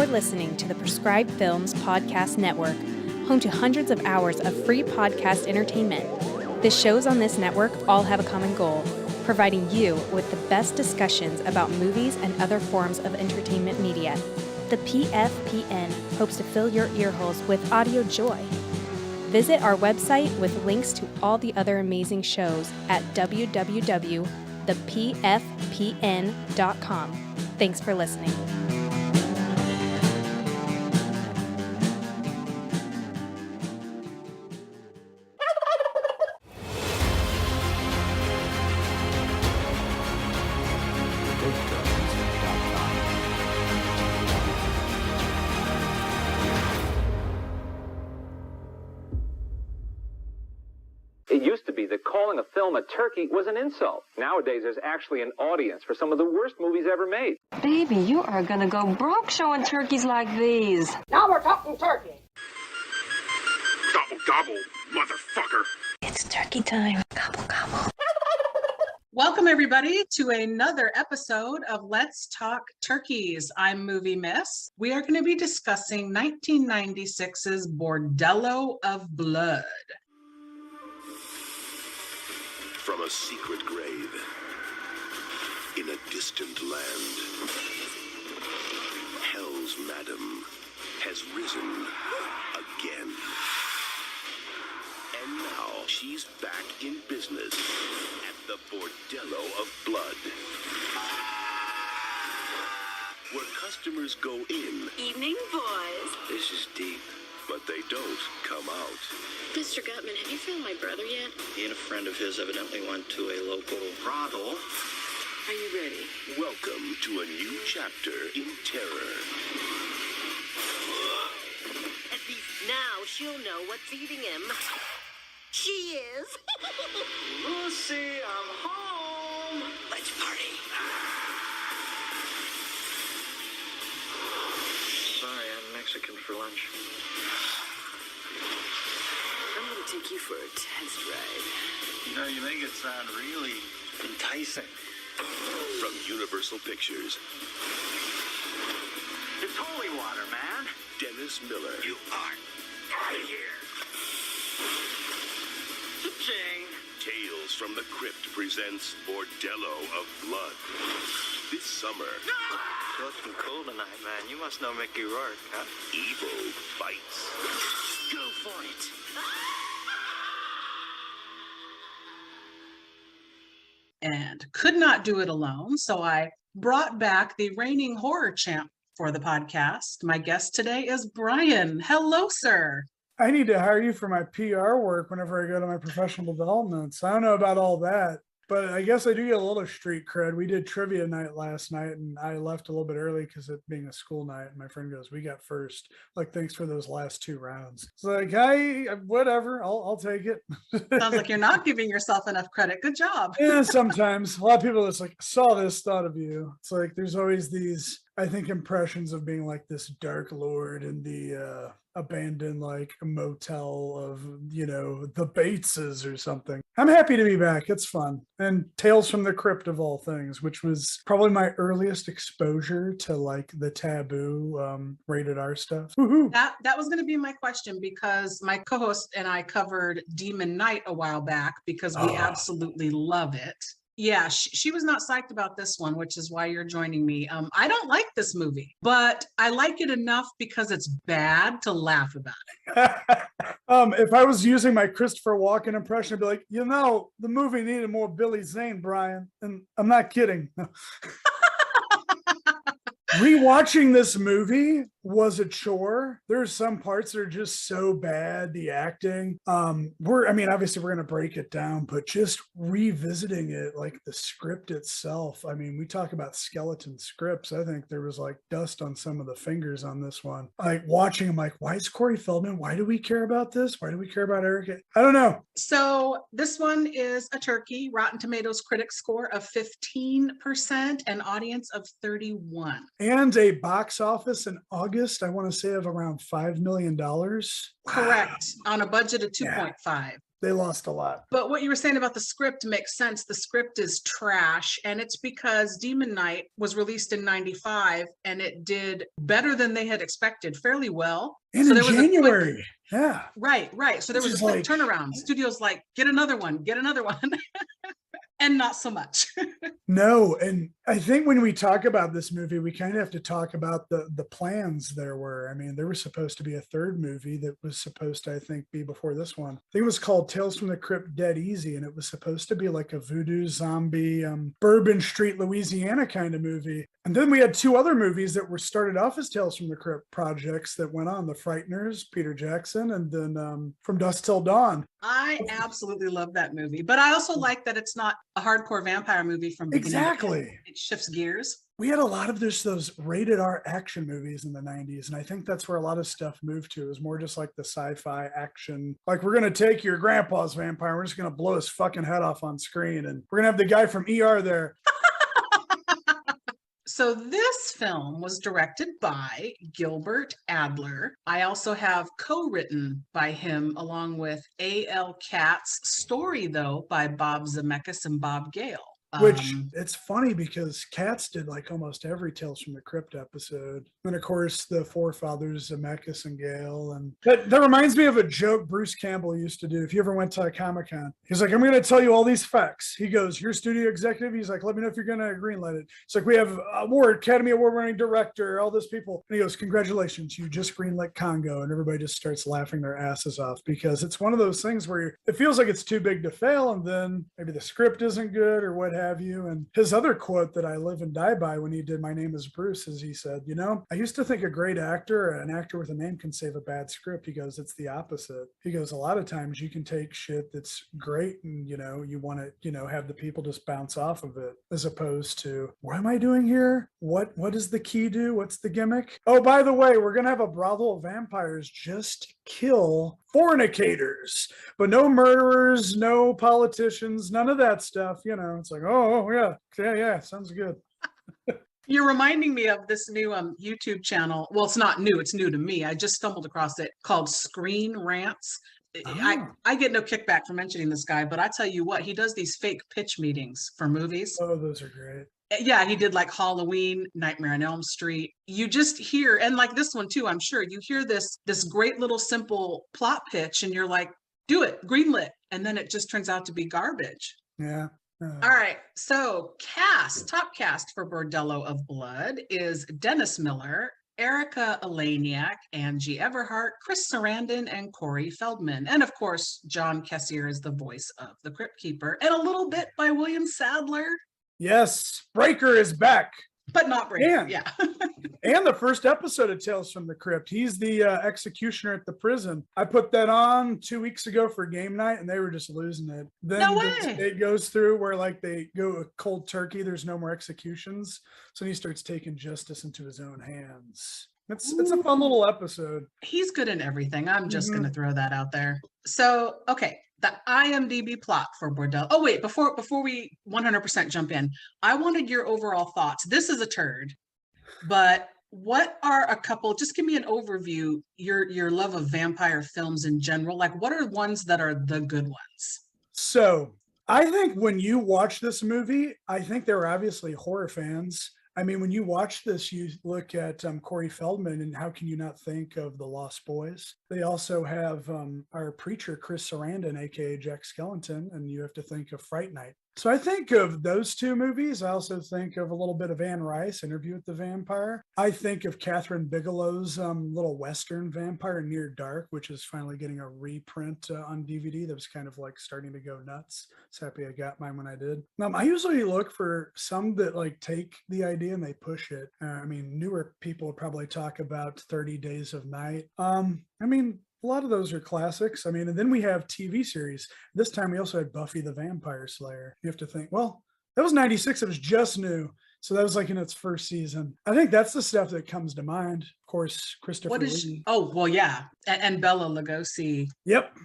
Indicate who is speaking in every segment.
Speaker 1: You're listening to the Prescribed Films Podcast Network, home to hundreds of hours of free podcast entertainment. The shows on this network all have a common goal, providing you with the best discussions about movies and other forms of entertainment media. The PFPN hopes to fill your earholes with audio joy. Visit our website with links to all the other amazing shows at www.thepfpn.com. Thanks for listening.
Speaker 2: It used to be that calling a film a turkey was an insult. Nowadays, there's actually an audience for some of the worst movies ever made.
Speaker 3: Baby, you are gonna go broke showing turkeys like these.
Speaker 4: Now we're talking turkey.
Speaker 5: Gobble, gobble, motherfucker.
Speaker 3: It's turkey time. Gobble, gobble.
Speaker 6: Welcome, everybody, to another episode of Let's Talk Turkeys. I'm Movie Miss. We are going to be discussing 1996's Bordello of Blood.
Speaker 5: From a secret grave in a distant land, Hell's Madam has risen again. And now she's back in business at the Bordello of Blood, where customers go in.
Speaker 7: Evening, boys.
Speaker 5: This is deep, but they don't come out.
Speaker 7: Mr. Gutman, have you found my brother yet?
Speaker 8: He and a friend of his evidently went to a local
Speaker 5: brothel.
Speaker 7: Are you ready?
Speaker 5: Welcome to a new chapter in terror.
Speaker 7: At least now she'll know what's eating him. She is.
Speaker 5: Lucy, I'm home.
Speaker 7: Let's party.
Speaker 8: Sorry, I'm Mexican for lunch.
Speaker 7: I'm gonna take you for a test ride.
Speaker 8: You know, you make it sound really enticing.
Speaker 5: From Universal Pictures,
Speaker 8: It's holy water, man.
Speaker 5: Dennis Miller.
Speaker 8: You are out of here. Cha-ching.
Speaker 5: Tales from the Crypt presents Bordello of Blood. This summer,
Speaker 8: It's looking cool tonight, man. You must know Mickey Rourke, huh?
Speaker 5: evil bites.
Speaker 7: Go for it.
Speaker 6: And could not do it alone, so I brought back the reigning horror champ for the podcast. My guest today is Brian. Hello, sir.
Speaker 9: I need to hire you for my PR work whenever I go to my professional developments. I don't know about all that, but I guess I do get a little street cred. We did trivia night last night, and I left a little bit early because it being a school night. And my friend goes, "We got first. Like, thanks for those last two rounds." It's like, hey, whatever. I'll take it.
Speaker 6: Sounds like you're not giving yourself enough credit. Good job.
Speaker 9: Yeah, sometimes. A lot of people just like, saw this, thought of you. It's like there's always these, I think, impressions of being like this dark lord in the abandoned like motel of, you know, the Bateses or something. I'm happy to be back. It's fun. And Tales from the Crypt of all things, which was probably my earliest exposure to like the taboo rated R stuff. Woo-hoo.
Speaker 6: That was going to be my question, because my co-host and I covered Demon Knight a while back because we absolutely love it. Yeah, she was not psyched about this one, which is why you're joining me. I don't like this movie, but I like it enough because it's bad to laugh about it.
Speaker 9: If I was using my Christopher Walken impression, I'd be like, you know, the movie needed more Billy Zane, Brian. And I'm not kidding. Rewatching this movie was a chore. There's some parts that are just so bad. The acting, obviously we're going to break it down, but just revisiting it, like the script itself. I mean, we talk about skeleton scripts. I think there was like dust on some of the fingers on this one. Like watching, I'm like, why is Corey Feldman? Why do we care about this? Why do we care about Eric? I don't know.
Speaker 6: So this one is a turkey. Rotten Tomatoes critic score of 15% and audience of 31.
Speaker 9: And a box office in August, I want to say, of around $5 million.
Speaker 6: Correct. On a budget of 2.5.
Speaker 9: They lost a lot.
Speaker 6: But what you were saying about the script makes sense. The script is trash, and it's because Demon Knight was released in 95 and it did better than they had expected, fairly well.
Speaker 9: And
Speaker 6: so
Speaker 9: in
Speaker 6: there was
Speaker 9: January.
Speaker 6: Yeah. Right. So there was a quick turnaround. Studios like, get another one. And not so much.
Speaker 9: No, and I think when we talk about this movie, we kind of have to talk about the plans there were. I mean, there was supposed to be a third movie that was supposed to, I think, be before this one. I think it was called Tales from the Crypt Dead Easy, and it was supposed to be like a voodoo zombie, Bourbon Street, Louisiana kind of movie. And then we had two other movies that were started off as Tales from the Crypt projects that went on, The Frighteners, Peter Jackson, and then From Dusk Till Dawn.
Speaker 6: I absolutely love that movie, but I also like that it's not a hardcore vampire movie from beginning to end.
Speaker 9: Exactly.
Speaker 6: It shifts gears.
Speaker 9: We had a lot of those rated R action movies in the 90s, and I think that's where a lot of stuff moved to. It was more just like the sci-fi action. Like, we're going to take your grandpa's vampire, we're just going to blow his fucking head off on screen, and we're going to have the guy from ER there.
Speaker 6: So this film was directed by Gilbert Adler. I also have co-written by him along with A.L. Katz. Story, though, by Bob Zemeckis and Bob Gale.
Speaker 9: Which, it's funny because Katz did like almost every Tales from the Crypt episode. And of course, the forefathers, Zemeckis and Gale. And that reminds me of a joke Bruce Campbell used to do. If you ever went to a Comic-Con, he's like, I'm going to tell you all these facts. He goes, you're studio executive. He's like, let me know if you're going to greenlight it. It's like, we have Academy Award-winning director, all those people. And he goes, congratulations, you just greenlit Congo. And everybody just starts laughing their asses off because it's one of those things where it feels like it's too big to fail. And then maybe the script isn't good or what have you. And his other quote that I live and die by when he did My Name is Bruce is he said, you know, I used to think a great actor, an actor with a name can save a bad script. He goes, it's the opposite. He goes, a lot of times you can take shit that's great and, you know, you want to, you know, have the people just bounce off of it as opposed to, what am I doing here? What does the key do? What's the gimmick? Oh, by the way, we're going to have a brothel of vampires just kill fornicators, but no murderers, no politicians, none of that stuff. You know, it's like, oh yeah, sounds good.
Speaker 6: You're reminding me of this new YouTube channel. Well, it's not new, it's new to me. I just stumbled across it, called Screen Rants. I get no kickback for mentioning this guy, but I tell you what, he does these fake pitch meetings for movies.
Speaker 9: Oh, those are great.
Speaker 6: Yeah, he did like Halloween, Nightmare on Elm Street. You just hear, and like this one too, I'm sure you hear this great little simple plot pitch and you're like, do it, greenlit. And then it just turns out to be garbage.
Speaker 9: Yeah.
Speaker 6: All right. So top cast for Bordello of Blood is Dennis Miller, Erica Eleniak, Angie Everhart, Chris Sarandon, and Corey Feldman. And of course, John Kessier is the voice of the Crypt Keeper, and a little bit by William Sadler.
Speaker 9: Yes, Breaker is back.
Speaker 6: But not Breaker, yeah.
Speaker 9: And the first episode of Tales from the Crypt. He's the executioner at the prison. I put that on 2 weeks ago for game night, and they were just losing it. Then
Speaker 6: no way.
Speaker 9: It goes through where like they go cold turkey. There's no more executions. So he starts taking justice into his own hands. It's a fun little episode.
Speaker 6: He's good in everything. I'm just going to throw that out there. So, okay. The IMDb plot for Bordello. Oh, wait, before we 100% jump in, I wanted your overall thoughts. This is a turd, but what are a couple, just give me an overview, your love of vampire films in general. Like, what are ones that are the good ones?
Speaker 9: So I think when you watch this movie, I think there were obviously horror fans. I mean, when you watch this, you look at Corey Feldman, and how can you not think of The Lost Boys? They also have our preacher, Chris Sarandon, aka Jack Skellington, and you have to think of Fright Night. So I think of those two movies. I also think of a little bit of Anne Rice, Interview with the Vampire. I think of Catherine Bigelow's little Western vampire, Near Dark, which is finally getting a reprint on DVD. That was kind of like starting to go nuts. So happy I got mine when I did. I usually look for some that like take the idea and they push it. I mean, newer people would probably talk about 30 Days of Night. I mean, a lot of those are classics. I mean, and then we have TV series. This time we also had Buffy the Vampire Slayer. You have to think, well, that was 96. It was just new. So that was like in its first season. I think that's the stuff that comes to mind. Of course, Christopher Lee.
Speaker 6: Oh, well, yeah. And Bela Lugosi.
Speaker 9: Yep.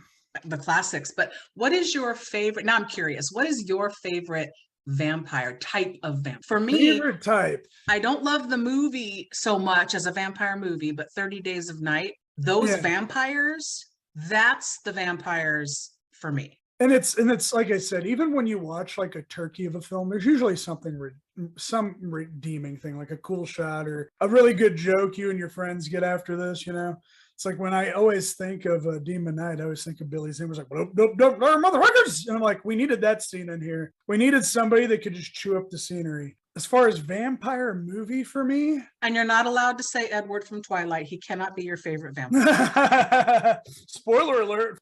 Speaker 6: The classics. But what is your favorite? Now I'm curious. What is your favorite vampire type of vampire? For me,
Speaker 9: favorite type.
Speaker 6: I don't love the movie so much as a vampire movie, but 30 Days of Night, those vampires, that's the vampires for me.
Speaker 9: And it's like I said, even when you watch like a turkey of a film, there's usually some redeeming thing, like a cool shot or a really good joke you and your friends get after this. It's like when I always think of Demon Knight, I always think of Billy Zane was like, nope, nope, nope, no, motherfuckers. And I'm like, we needed that scene in here. We needed somebody that could just chew up the scenery. As far as vampire movie for me.
Speaker 6: And you're not allowed to say Edward from Twilight. He cannot be your favorite vampire.
Speaker 9: Spoiler alert.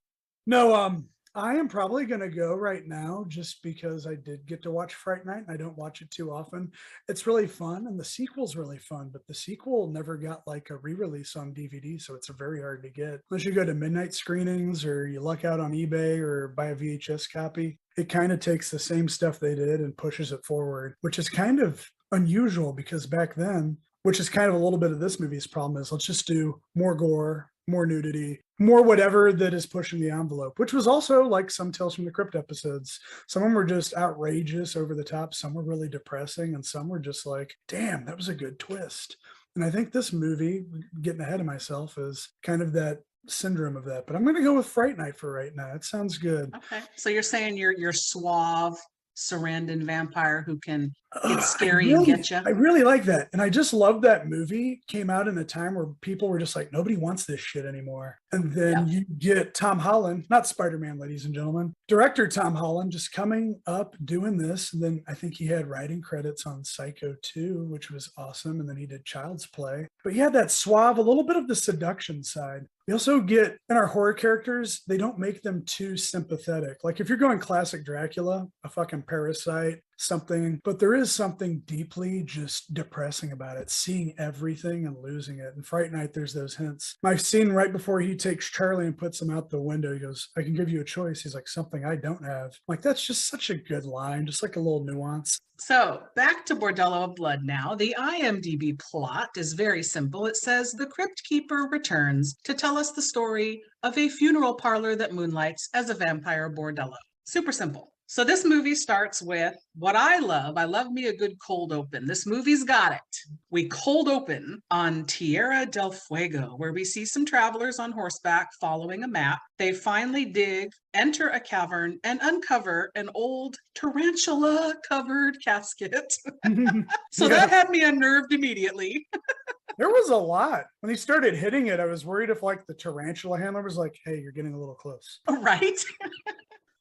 Speaker 9: No, I am probably going to go right now just because I did get to watch Fright Night and I don't watch it too often. It's really fun and the sequel's really fun, but the sequel never got like a re-release on DVD, so it's very hard to get. Unless you go to midnight screenings or you luck out on eBay or buy a VHS copy. It kind of takes the same stuff they did and pushes it forward, which is kind of unusual because back then, which is kind of a little bit of this movie's problem, is let's just do more gore, more nudity, more whatever that is pushing the envelope, which was also like some Tales from the Crypt episodes. Some of them were just outrageous, over the top. Some were really depressing, and some were just like, damn, that was a good twist. And I think this movie, getting ahead of myself, is kind of that syndrome of that. But I'm going to go with Fright Night for right now. It sounds good.
Speaker 6: Okay. So you're saying you're suave, Sarandon vampire who can get scary and get you.
Speaker 9: I really like that. And I just love that movie came out in a time where people were just like, nobody wants this shit anymore. And then you get Tom Holland, not Spider-Man, ladies and gentlemen, director Tom Holland just coming up doing this. And then I think he had writing credits on Psycho 2, which was awesome. And then he did Child's Play. But he had that suave, a little bit of the seduction side. We also get, in our horror characters, they don't make them too sympathetic. Like if you're going classic Dracula, a fucking parasite, something, but there is something deeply just depressing about it, seeing everything and losing it. And Fright Night, there's those hints. My scene right before he takes Charlie and puts him out the window, he goes, I can give you a choice. He's like, something I don't have. Like, that's just such a good line, just like a little nuance.
Speaker 6: So back to Bordello of Blood now. The IMDb plot is very simple. It says the Crypt Keeper returns to tell us the story of a funeral parlor that moonlights as a vampire bordello. Super simple. So this movie starts with what I love. I love me a good cold open. This movie's got it. We cold open on Tierra del Fuego, where we see some travelers on horseback following a map. They finally enter a cavern, and uncover an old tarantula-covered casket. So that had me unnerved immediately.
Speaker 9: There was a lot. When he started hitting it, I was worried if like the tarantula handler was like, hey, you're getting a little close.
Speaker 6: Right?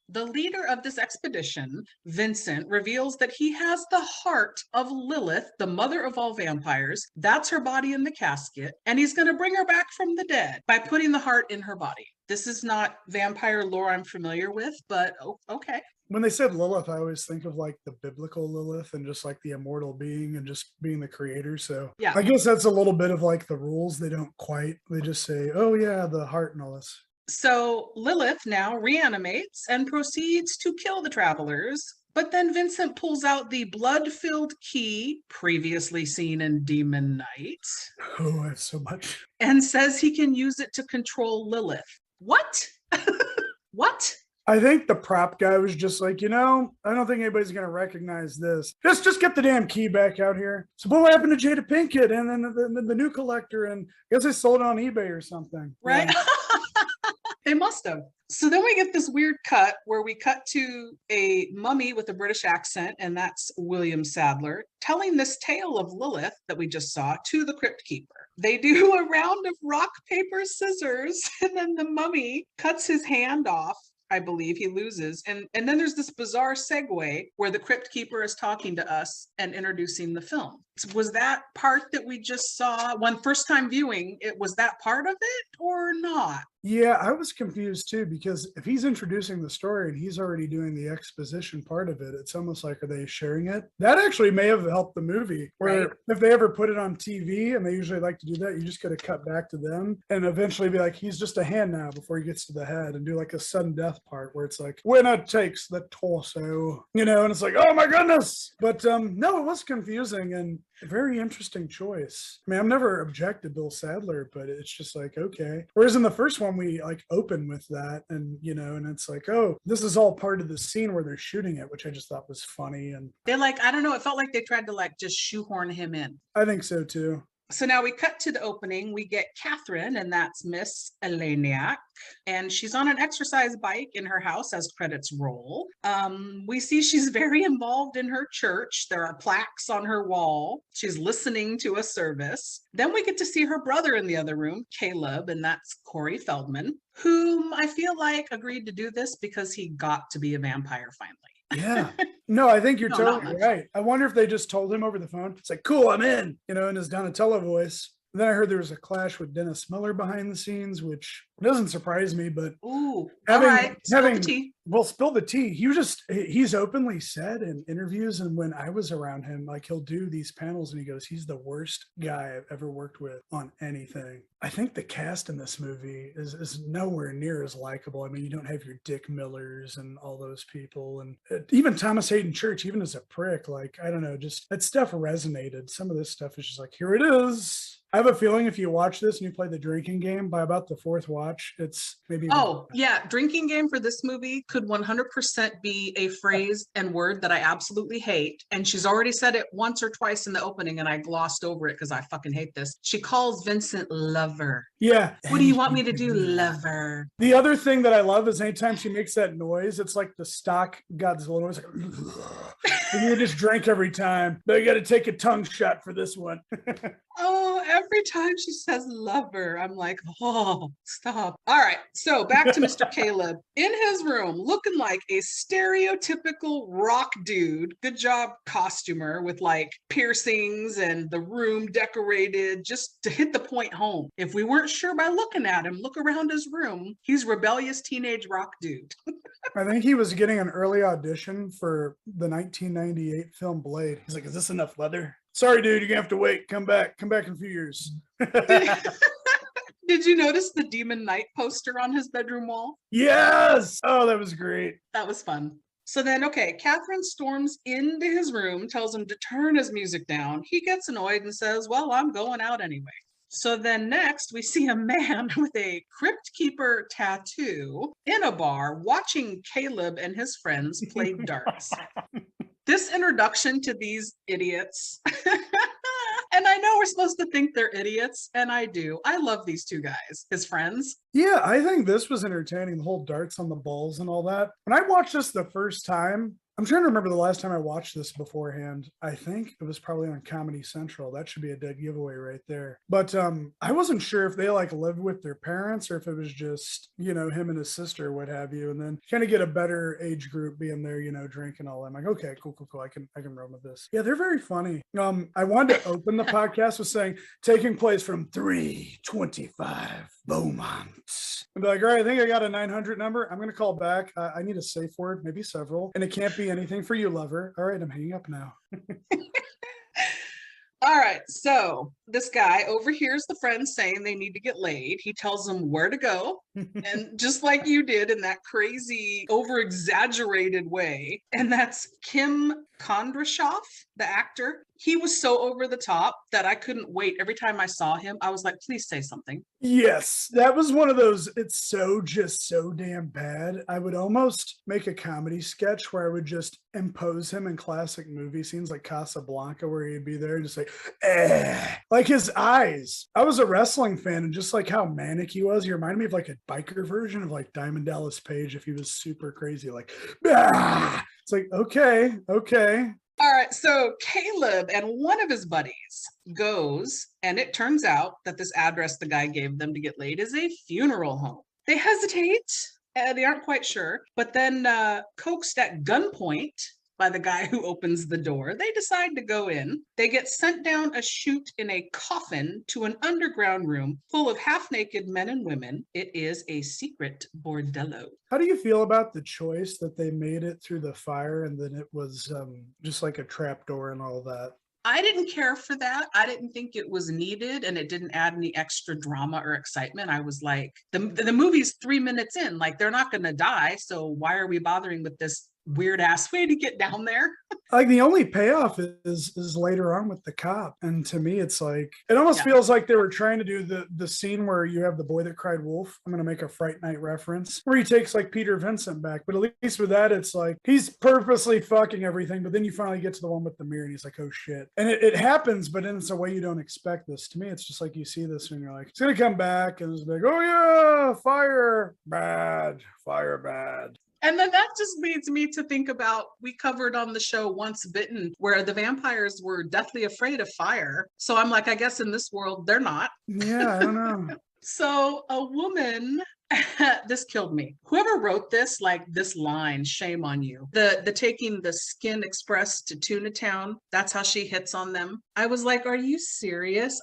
Speaker 6: The leader of this expedition, Vincent, reveals that he has the heart of Lilith, the mother of all vampires. That's her body in the casket. And he's going to bring her back from the dead by putting the heart in her body. This is not vampire lore I'm familiar with, but okay.
Speaker 9: When they said Lilith, I always think of like the biblical Lilith and just like the immortal being and just being the creator. So yeah, I guess that's a little bit of like the rules. They just say, oh yeah, the heart and all this.
Speaker 6: So Lilith now reanimates and proceeds to kill the travelers. But then Vincent pulls out the blood-filled key previously seen in Demon Knight.
Speaker 9: Oh, I have so much.
Speaker 6: And says he can use it to control Lilith. What? What?
Speaker 9: I think the prop guy was just like, I don't think anybody's going to recognize this. Just get the damn key back out here. So what happened to Jada Pinkett and then the new collector? And I guess they sold it on eBay or something.
Speaker 6: Right? Yeah. They must have. So then we get this weird cut where we cut to a mummy with a British accent, and that's William Sadler, telling this tale of Lilith that we just saw to the Crypt Keeper. They do a round of rock, paper, scissors, and then the mummy cuts his hand off. I believe he loses. And then there's this bizarre segue where the Crypt Keeper is talking to us and introducing the film. Was that part that we just saw when first time viewing, was that part of it or not?
Speaker 9: Yeah, I was confused too, because if he's introducing the story and he's already doing the exposition part of it, it's almost like, are they sharing it? That actually may have helped the movie, where if they ever put it on TV, and they usually like to do that, you just got to cut back to them and eventually be like, he's just a hand now before he gets to the head, and do like a sudden death part where it's like, winner takes the torso, and it's like, oh my goodness. But no, it was confusing and a very interesting choice. I mean, I've never objected Bill Sadler, but it's just like, okay. Whereas in the first one, we like open with that and, and it's like, oh, this is all part of the scene where they're shooting it, which I just thought was funny. And
Speaker 6: they're like, I don't know, it felt like they tried to like just shoehorn him in.
Speaker 9: I think so too.
Speaker 6: So now we cut to the opening. We get Catherine, and that's Miss Eleniak, and she's on an exercise bike in her house as credits roll. We see she's very involved in her church. There are plaques on her wall. She's listening to a service. Then we get to see her brother in the other room, Caleb, and that's Corey Feldman, whom I feel like agreed to do this because he got to be a vampire finally.
Speaker 9: Yeah. No, I think you're
Speaker 6: No, not
Speaker 9: totally
Speaker 6: much.
Speaker 9: right. I wonder if they just told him over the phone. It's like, cool, I'm in, in his Donatello voice. And then I heard there was a clash with Dennis Miller behind the scenes, which doesn't surprise me, but
Speaker 6: Ooh, all right. Spill the tea.
Speaker 9: Well, spill the tea. He's openly said in interviews, and when I was around him, like he'll do these panels and he goes, he's the worst guy I've ever worked with on anything. I think the cast in this movie is nowhere near as likable. I mean, you don't have your Dick Millers and all those people, and even Thomas Hayden Church, even as a prick, like, I don't know, just that stuff resonated. Some of this stuff is just like, here it is. I have a feeling if you watch this and you play the drinking game, by about the fourth watch, it's maybe.
Speaker 6: Oh, yeah. Drinking game for this movie could 100% be a phrase and word that I absolutely hate. And she's already said it once or twice in the opening, and I glossed over it because I fucking hate this. She calls Vincent lover.
Speaker 9: Yeah.
Speaker 6: What do you want me to do, lover?
Speaker 9: The other thing that I love is anytime she makes that noise, it's like the stock Godzilla noise. And you just drink every time. But you got to take a tongue shot for this one.
Speaker 6: Oh, every time she says lover, I'm like, oh, stop. All right. So back to Mr. Caleb in his room, looking like a stereotypical rock dude. Good job, costumer, with like piercings and the room decorated just to hit the point home. If we weren't sure by looking at him, look around his room. He's rebellious teenage rock dude.
Speaker 9: I think he was getting an early audition for the 1998 film Blade. He's like, is this enough leather? Sorry, dude, you're gonna have to wait. Come back in a few years.
Speaker 6: Did you notice the Demon Knight poster on his bedroom wall?
Speaker 9: Yes. Oh, that was great.
Speaker 6: That was fun. So then, okay, Catherine storms into his room, tells him to turn his music down. He gets annoyed and says, well, I'm going out anyway. So then next we see a man with a Crypt Keeper tattoo in a bar watching Caleb and his friends play darts. This introduction to these idiots, and I know we're supposed to think they're idiots, and I do. I love these two guys, his friends.
Speaker 9: Yeah, I think this was entertaining, the whole darts on the balls and all that. When I watched this the first time, I'm trying to remember the last time I watched this beforehand. I think it was probably on Comedy Central. That should be a dead giveaway right there. But I wasn't sure if they like lived with their parents or if it was just, him and his sister, what have you. And then kind of get a better age group being there, drinking all that. I'm like, okay, cool. I can run with this. Yeah, they're very funny. I wanted to open the podcast with saying, taking place from 325 Beaumont. And be like, all right, I think I got a 900 number. I'm going to call back. I need a safe word, maybe several. And it can't be anything for you, lover. All right, I'm hanging up now.
Speaker 6: All right, so this guy overhears the friends saying they need to get laid. He tells them where to go, and just like you did in that crazy, over-exaggerated way. And that's Kim Kondrashov, the actor. He was so over the top that I couldn't wait. Every time I saw him, I was like, please say something.
Speaker 9: Yes, that was one of those, it's so damn bad. I would almost make a comedy sketch where I would just impose him in classic movie scenes like Casablanca, where he'd be there and just say, like his eyes. I was a wrestling fan, and just like how manic he was, he reminded me of like a biker version of like Diamond Dallas Page if he was super crazy, like, It's like, okay.
Speaker 6: All right, so Caleb and one of his buddies goes, and it turns out that this address the guy gave them to get laid is a funeral home. They hesitate, they aren't quite sure, but then coaxed at gunpoint by the guy who opens the door, they decide to go in. They get sent down a chute in a coffin to an underground room full of half-naked men and women. It is a secret bordello.
Speaker 9: How do you feel about the choice that they made it through the fire and then it was just like a trap door and all that?
Speaker 6: I didn't care for that. I didn't think it was needed, and it didn't add any extra drama or excitement. I was like, the movie's 3 minutes in, like they're not going to die, so why are we bothering with this weird ass way to get down there.
Speaker 9: Like the only payoff is later on with the cop. And to me, it's like, it almost feels like they were trying to do the scene where you have the boy that cried wolf. I'm going to make a Fright Night reference where he takes like Peter Vincent back. But at least with that, it's like he's purposely fucking everything. But then you finally get to the one with the mirror and he's like, oh shit. And it happens, but in it's a way you don't expect this. To me, it's just like you see this and you're like, it's going to come back and it's like, oh yeah, fire bad, fire bad.
Speaker 6: And then that just leads me to think about, we covered on the show Once Bitten, where the vampires were deathly afraid of fire. So I'm like, I guess in this world, they're not.
Speaker 9: Yeah, I don't know.
Speaker 6: So a woman, this killed me. Whoever wrote this, like this line, shame on you. The taking the Skin Express to Tuna Town, that's how she hits on them. I was like, are you serious?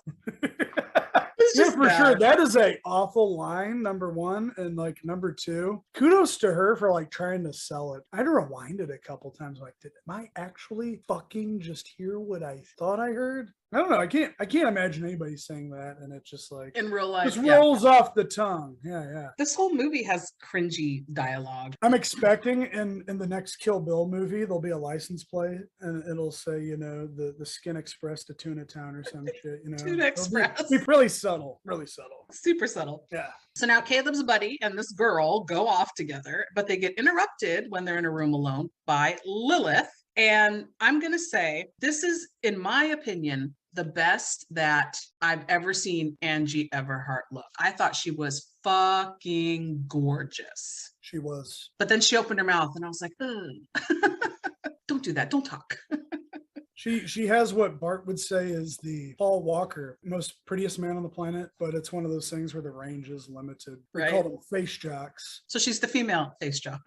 Speaker 9: Yeah, for sure. That is a awful line, number one. And like number two, kudos to her for like trying to sell it. I had to rewind it a couple times. Like, am I actually fucking just hear what I thought I heard? I don't know. I can't imagine anybody saying that. And it's just like
Speaker 6: in real life,
Speaker 9: just rolls off the tongue. Yeah.
Speaker 6: This whole movie has cringy dialogue.
Speaker 9: I'm expecting in the next Kill Bill movie, there'll be a license plate and it'll say, you know, the Skin Express to Tuna Town or some shit, you know.
Speaker 6: Tuna Express.
Speaker 9: Be really subtle, really subtle.
Speaker 6: Super subtle.
Speaker 9: Yeah.
Speaker 6: So now Caleb's buddy and this girl go off together, but they get interrupted when they're in a room alone by Lilith. And I'm going to say, this is, in my opinion, the best that I've ever seen Angie Everhart look. I thought she was fucking gorgeous.
Speaker 9: She was.
Speaker 6: But then she opened her mouth and I was like, don't do that. Don't talk.
Speaker 9: She has what Bart would say is the Paul Walker, most prettiest man on the planet, but it's one of those things where the range is limited. We call them face jocks.
Speaker 6: So she's the female face jock.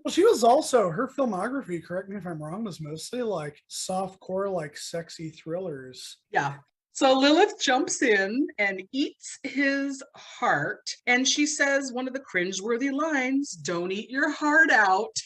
Speaker 9: Well, she was also, her filmography, correct me if I'm wrong, was mostly like softcore, like sexy thrillers.
Speaker 6: Yeah. So Lilith jumps in and eats his heart. And she says one of the cringeworthy lines, don't eat your heart out.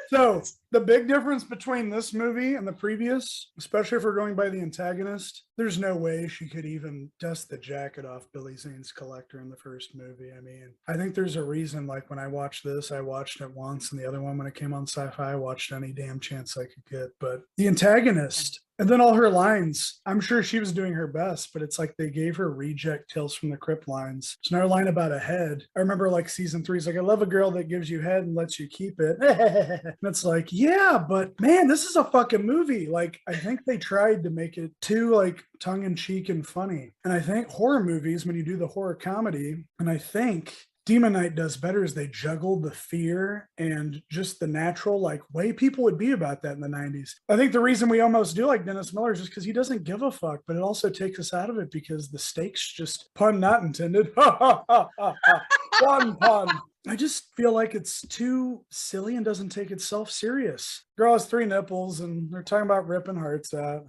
Speaker 9: So the big difference between this movie and the previous, especially if we're going by the antagonist, there's no way she could even dust the jacket off Billy Zane's collector in the first movie. I mean, I think there's a reason, like when I watched this, I watched it once, and the other one when it came on Sci-Fi, I watched any damn chance I could get. But the antagonist, and then all her lines, I'm sure she was doing her best, but it's like they gave her reject Tales from the Crypt lines. It's another line about a head. I remember like season 3 is like, I love a girl that gives you head and lets you keep it. And it's like, yeah, but man, this is a fucking movie. Like, I think they tried to make it too like tongue-in-cheek and funny. And I think horror movies, when you do the horror comedy, and I think Demon Knight does better, is they juggle the fear and just the natural like way people would be about that in the 90s. I think the reason we almost do like Dennis Miller is just because he doesn't give a fuck, but it also takes us out of it because the stakes just, pun not intended, one pun. I just feel like it's too silly and doesn't take itself serious. Girl has 3 nipples and they're talking about ripping hearts out.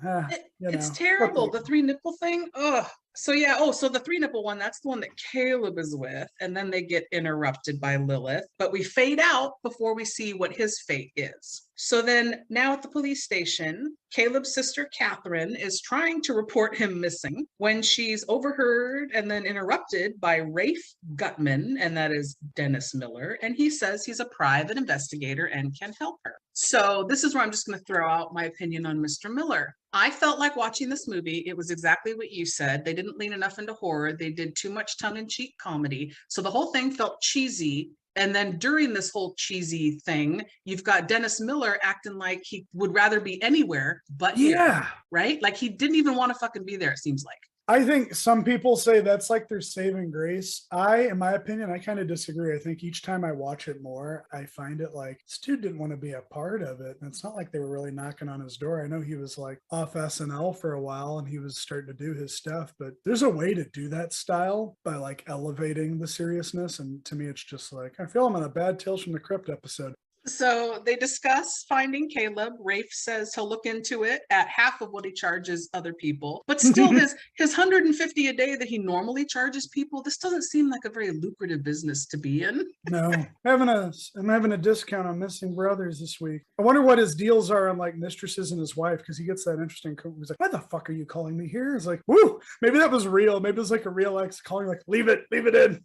Speaker 6: It's terrible. The 3 nipple thing. Ugh. So yeah, so the 3 nipple one, that's the one that Caleb is with, and then they get interrupted by Lilith, but we fade out before we see what his fate is. So then now at the police station, Caleb's sister Catherine is trying to report him missing when she's overheard and then interrupted by Rafe Gutman, and that is Dennis Miller, and he says he's a private investigator and can help her. So this is where I'm just going to throw out my opinion on Mr. Miller. I felt like watching this movie, it was exactly what you said. They didn't lean enough into horror. They did too much tongue-in-cheek comedy. So the whole thing felt cheesy. And then during this whole cheesy thing, you've got Dennis Miller acting like he would rather be anywhere but here, right? Like he didn't even want to fucking be there, it seems like.
Speaker 9: I think some people say that's like their saving grace. In my opinion, I kind of disagree. I think each time I watch it more, I find it like this dude didn't want to be a part of it. And it's not like they were really knocking on his door. I know he was like off SNL for a while and he was starting to do his stuff, but there's a way to do that style by like elevating the seriousness. And to me, it's just like, I feel I'm on a bad Tales from the Crypt episode.
Speaker 6: So they discuss finding Caleb. Rafe says he'll look into it at half of what he charges other people, but still his $150 a day that he normally charges people, this doesn't seem like a very lucrative business to be in.
Speaker 9: No, I'm having a discount on Missing Brothers this week. I wonder what his deals are on like mistresses and his wife, because he gets that interesting. He's like, why the fuck are you calling me here? It's like, woo, maybe that was real. Maybe it was like a real ex calling like, leave it in.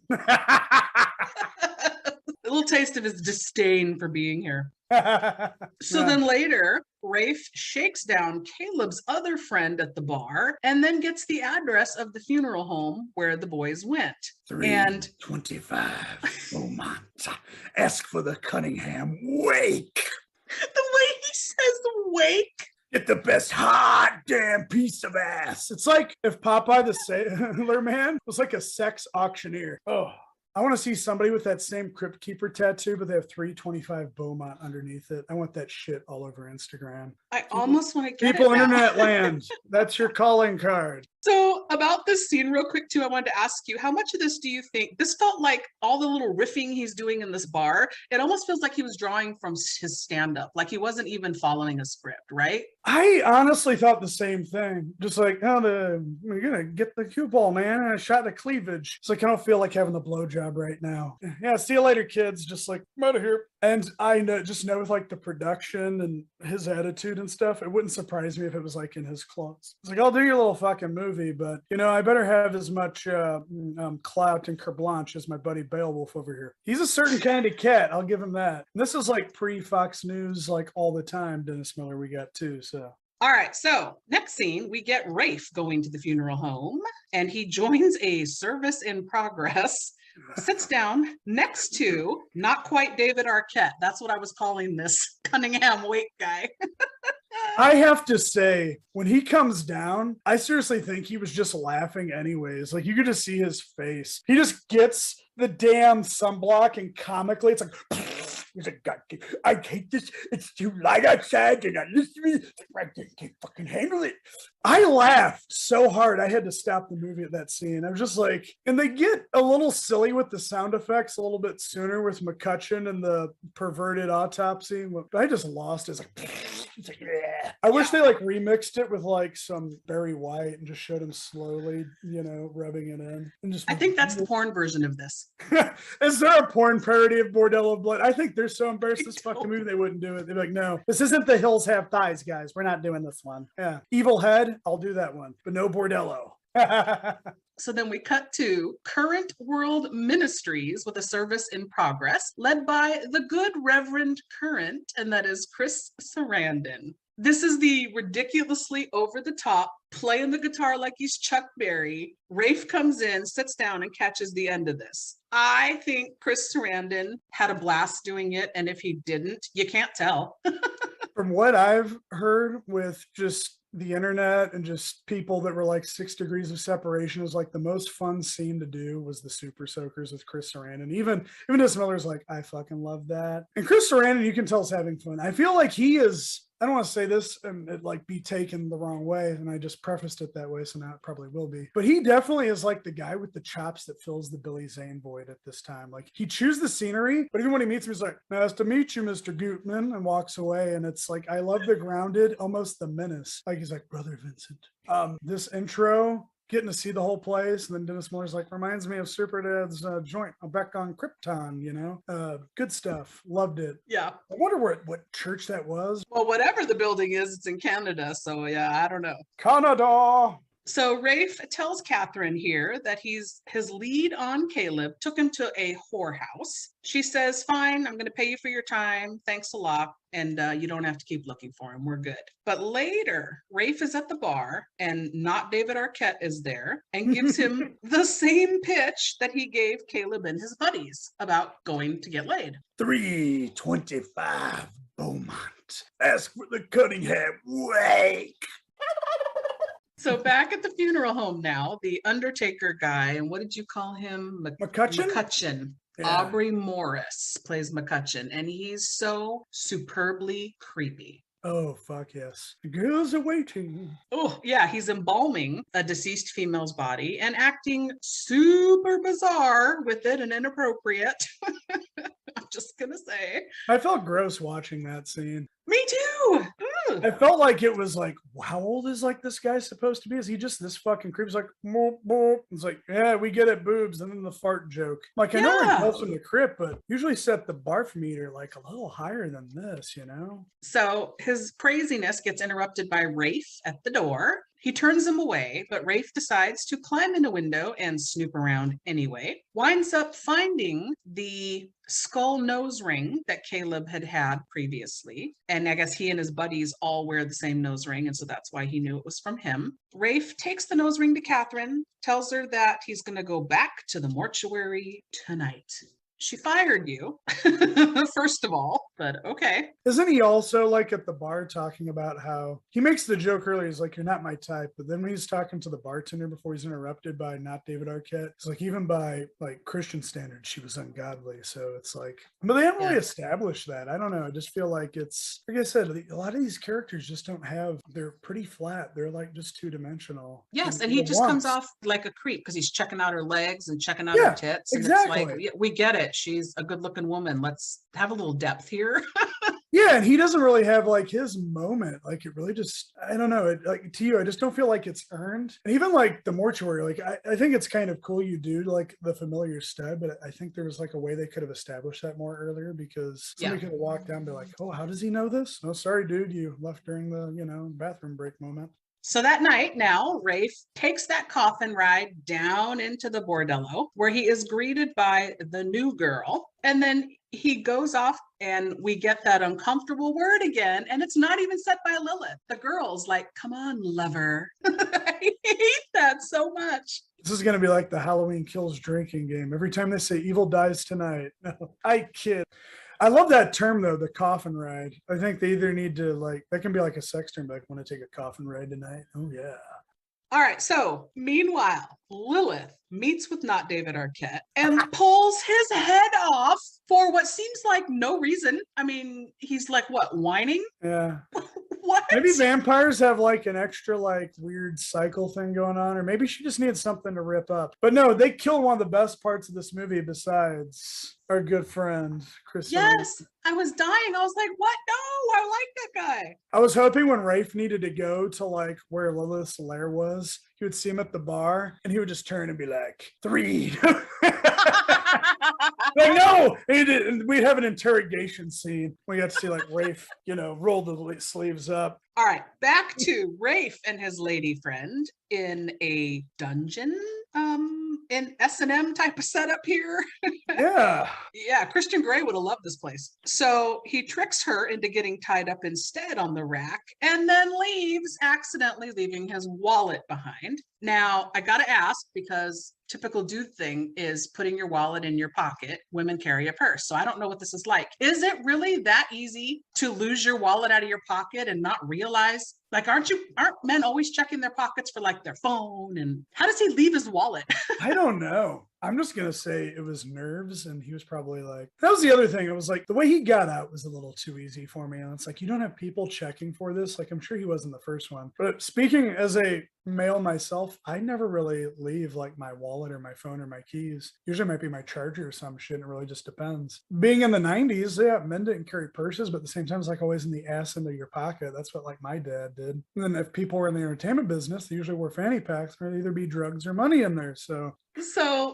Speaker 6: A little taste of his disdain for being here. So then later, Rafe shakes down Caleb's other friend at the bar and then gets the address of the funeral home where the boys went.
Speaker 9: 325 Beaumont. Ask for the Cunningham wake.
Speaker 6: The way he says wake.
Speaker 9: Get the best hot damn piece of ass. It's like if Popeye the Sailor Man was like a sex auctioneer. Oh, I want to see somebody with that same Crypt Keeper tattoo, but they have 325 Beaumont underneath it. I want that shit all over Instagram.
Speaker 6: I almost want to get
Speaker 9: People
Speaker 6: it now.
Speaker 9: internet land. That's your calling card.
Speaker 6: So about this scene real quick too, I wanted to ask you, how much of this do you think, this felt like all the little riffing he's doing in this bar, it almost feels like he was drawing from his stand-up, like he wasn't even following a script, right?
Speaker 9: I honestly thought the same thing. Just like, oh, we're gonna get the cue ball, man. And I shot the cleavage. It's like I don't feel like having the blowjob right now. Yeah, see you later, kids. Just like, I'm out of here. And I know with like the production and his attitude and stuff, it wouldn't surprise me if it was like in his clothes. It's like, I'll do your little fucking movie, but I better have as much clout and carte blanche as my buddy Beowulf over here. He's a certain kind of cat. I'll give him that. And this is like pre-Fox News, like all the time, Dennis Miller we got too, so.
Speaker 6: All right, so next scene, we get Rafe going to the funeral home and he joins a service in progress, sits down next to not quite David Arquette. That's what I was calling this Cunningham wake guy.
Speaker 9: I have to say, when he comes down, I seriously think he was just laughing anyways. Like, you could just see his face. He just gets the damn sunblock and comically, it's like, he's like, God, I hate this. It's too light outside. You're not listening to me. I can't fucking handle it. I laughed so hard I had to stop the movie at that scene. I was just like, and they get a little silly with the sound effects a little bit sooner with McCutcheon and the perverted autopsy. But I just lost it. It's like, yeah. I wish they like remixed it with like some Barry White and just showed him slowly, rubbing it in. And just
Speaker 6: I think that's the porn version of this.
Speaker 9: Is there a porn parody of Bordello of Blood? I think they're so embarrassed this fucking movie they wouldn't do it. They'd be like, no, this isn't The Hills Have Thighs, guys. We're not doing this one. Yeah. Evil Head, I'll do that one, but no Bordello.
Speaker 6: So then we cut to Current World Ministries with a service in progress, led by the good Reverend Current, and that is Chris Sarandon. This is the ridiculously over-the-top, playing the guitar like he's Chuck Berry. Rafe comes in, sits down, and catches the end of this. I think Chris Sarandon had a blast doing it, and if he didn't, you can't tell.
Speaker 9: From what I've heard with just the internet and just people that were like 6 degrees of separation, was like the most fun scene to do was the Super Soakers with Chris Sarandon. Even Dennis Miller's like, I fucking love that. And Chris Sarandon, you can tell is having fun. I feel like he is, I don't want to say this and it like be taken the wrong way, and I just prefaced it that way, so now it probably will be. But he definitely is like the guy with the chops that fills the Billy Zane void at this time. Like, he chews the scenery, but even when he meets him, he's like, nice to meet you, Mr. Gutman, and walks away. And it's like, I love the grounded, almost the menace. Like, he's like, Brother Vincent. This intro, getting to see the whole place, and then Dennis Miller's like, reminds me of Super Dad's joint back on Krypton, good stuff. Loved it.
Speaker 6: Yeah.
Speaker 9: I wonder what church that was.
Speaker 6: Well, whatever the building is, it's in Canada, so yeah, I don't know.
Speaker 9: Canada.
Speaker 6: So Rafe tells Catherine here that his lead on Caleb took him to a whorehouse. She says, fine, I'm going to pay you for your time. Thanks a lot. And you don't have to keep looking for him. We're good. But later, Rafe is at the bar and not David Arquette is there and gives him the same pitch that he gave Caleb and his buddies about going to get laid.
Speaker 9: 325 Beaumont. Ask for the Cunningham wake.
Speaker 6: So back at the funeral home now, the Undertaker guy, and what did you call him?
Speaker 9: McCutcheon?
Speaker 6: McCutcheon. Yeah. Aubrey Morris plays McCutcheon, and he's so superbly creepy.
Speaker 9: Oh, fuck yes. The girls are waiting.
Speaker 6: Oh, yeah. He's embalming a deceased female's body and acting super bizarre with it and inappropriate. I'm just going to say.
Speaker 9: I felt gross watching that scene.
Speaker 6: Me too. Ugh.
Speaker 9: I felt like it was like, how old is like this guy supposed to be? Is he just this fucking creep? He's like, boop, boop. It's like, yeah, we get it, boobs, and then the fart joke. Like, I know he goes from the crypt, but usually set the barf meter like a little higher than this,
Speaker 6: So his craziness gets interrupted by Rafe at the door. He turns him away, but Rafe decides to climb in a window and snoop around anyway. Winds up finding the skull nose ring that Caleb had previously. And I guess he and his buddies all wear the same nose ring. And so that's why he knew it was from him. Rafe takes the nose ring to Catherine, tells her that he's going to go back to the mortuary tonight. She fired you, first of all, but okay.
Speaker 9: Isn't he also like at the bar talking about how he makes the joke earlier? He's like, you're not my type. But then when he's talking to the bartender before he's interrupted by not David Arquette, it's like, even by like Christian standards, she was ungodly. So it's like, but they haven't really established that. I don't know. I just feel like it's, like I said, a lot of these characters just don't have, they're pretty flat. They're like just two-dimensional.
Speaker 6: Yes, and he just comes off like a creep because he's checking out her legs and checking out her tits. And
Speaker 9: exactly.
Speaker 6: It's like, we get it. She's a good-looking woman. Let's have a little depth here.
Speaker 9: Yeah, and he doesn't really have like his moment. Like it really just, I don't know. Like to you, I just don't feel like it's earned. And even like the mortuary, like I think it's kind of cool you do like the familiar stud, but I think there was like a way they could have established that more earlier, because somebody could have walked down and be like, oh, how does he know this? No, sorry, dude, you left during the, bathroom break moment.
Speaker 6: So that night now, Rafe takes that coffin ride down into the bordello where he is greeted by the new girl. And then he goes off and we get that uncomfortable word again. And it's not even said by Lilith. The girl's like, come on, lover. I hate that so much.
Speaker 9: This is going to be like the Halloween Kills drinking game. Every time they say evil dies tonight. No, I kid. I love that term though, the coffin ride. I think they either need to like, that can be like a sex term, like want to take a coffin ride tonight. Oh yeah.
Speaker 6: All right. So meanwhile, Lilith meets with not David Arquette and pulls his head off for what seems like no reason. I mean, he's like, what, whining?
Speaker 9: Yeah.
Speaker 6: What?
Speaker 9: Maybe vampires have like an extra like weird cycle thing going on, or maybe she just needs something to rip up. But no, they killed one of the best parts of this movie besides our good friend, Chris.
Speaker 6: Yes, I was dying. I was like, what? No, I like that guy.
Speaker 9: I was hoping when Rafe needed to go to like where Lilith's lair was, he would see him at the bar and he would just turn and be like, 3. Like, no, we'd have an interrogation scene. We got to see like Rafe, roll the sleeves up.
Speaker 6: All right, back to Rafe and his lady friend in a dungeon, in S&M type of setup here.
Speaker 9: Yeah.
Speaker 6: Yeah, Christian Grey would have loved this place. So he tricks her into getting tied up instead on the rack and then leaves, accidentally leaving his wallet behind. Now, I got to ask, because typical dude thing is putting your wallet in your pocket. Women carry a purse. So I don't know what this is like. Is it really that easy to lose your wallet out of your pocket and not realize? Like, aren't men always checking their pockets for like their phone? And how does he leave his wallet?
Speaker 9: I don't know. I'm just going to say it was nerves. And he was probably like, that was the other thing. It was like the way he got out was a little too easy for me. And it's like, you don't have people checking for this. Like, I'm sure he wasn't the first one. But speaking as a male myself, I never really leave like my wallet or my phone or my keys. Usually it might be my charger or some shit. It really just depends. Being in the 90s, yeah, men didn't carry purses, but at the same time, it's like always in the ass end of your pocket. That's what like my dad did. And then if people were in the entertainment business, they usually wore fanny packs, or either be drugs or money in there. So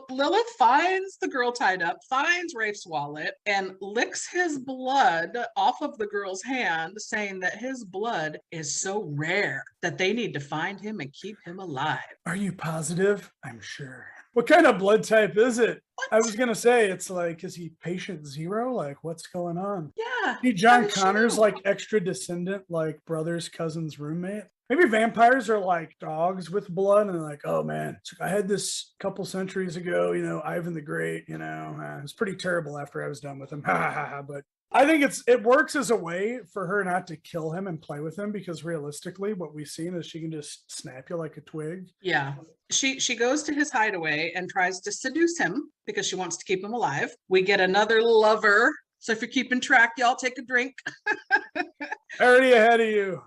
Speaker 6: Lilith finds the girl tied up, finds Rafe's wallet, and licks his blood off of the girl's hand, saying that his blood is so rare that they need to find him and keep him alive.
Speaker 9: Are you positive? I'm sure. What kind of blood type is it? What? I was going to say, it's like, is he patient 0? Like, what's going on?
Speaker 6: Yeah.
Speaker 9: See, John Connor's like extra descendant, like brother's cousin's roommate. Maybe vampires are like dogs with blood, and they're like, oh man, I had this couple centuries ago, Ivan the Great, it was pretty terrible after I was done with him. But I think it works as a way for her not to kill him and play with him, because realistically what we've seen is she can just snap you like a twig.
Speaker 6: Yeah. She goes to his hideaway and tries to seduce him because she wants to keep him alive. We get another lover. So if you're keeping track, y'all take a drink.
Speaker 9: Already ahead of you.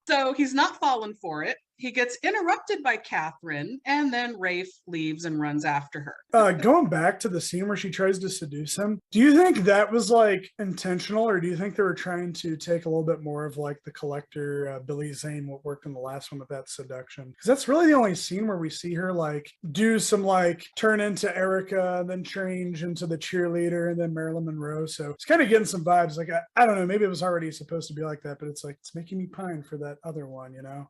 Speaker 6: So he's not fallen for it. he gets interrupted by Catherine, and then Rafe leaves and runs after her.
Speaker 9: Going back to the scene where she tries to seduce him, do you think that was like intentional, or do you think they were trying to take a little bit more of like the collector Billy Zane, what worked in the last one with that seduction? Because that's really the only scene where we see her like do some like turn into Erica and then change into the cheerleader and then Marilyn Monroe. So it's kind of getting some vibes. Like I don't know, maybe it was already supposed to be like that, but it's like it's making me pine for that other one, you know?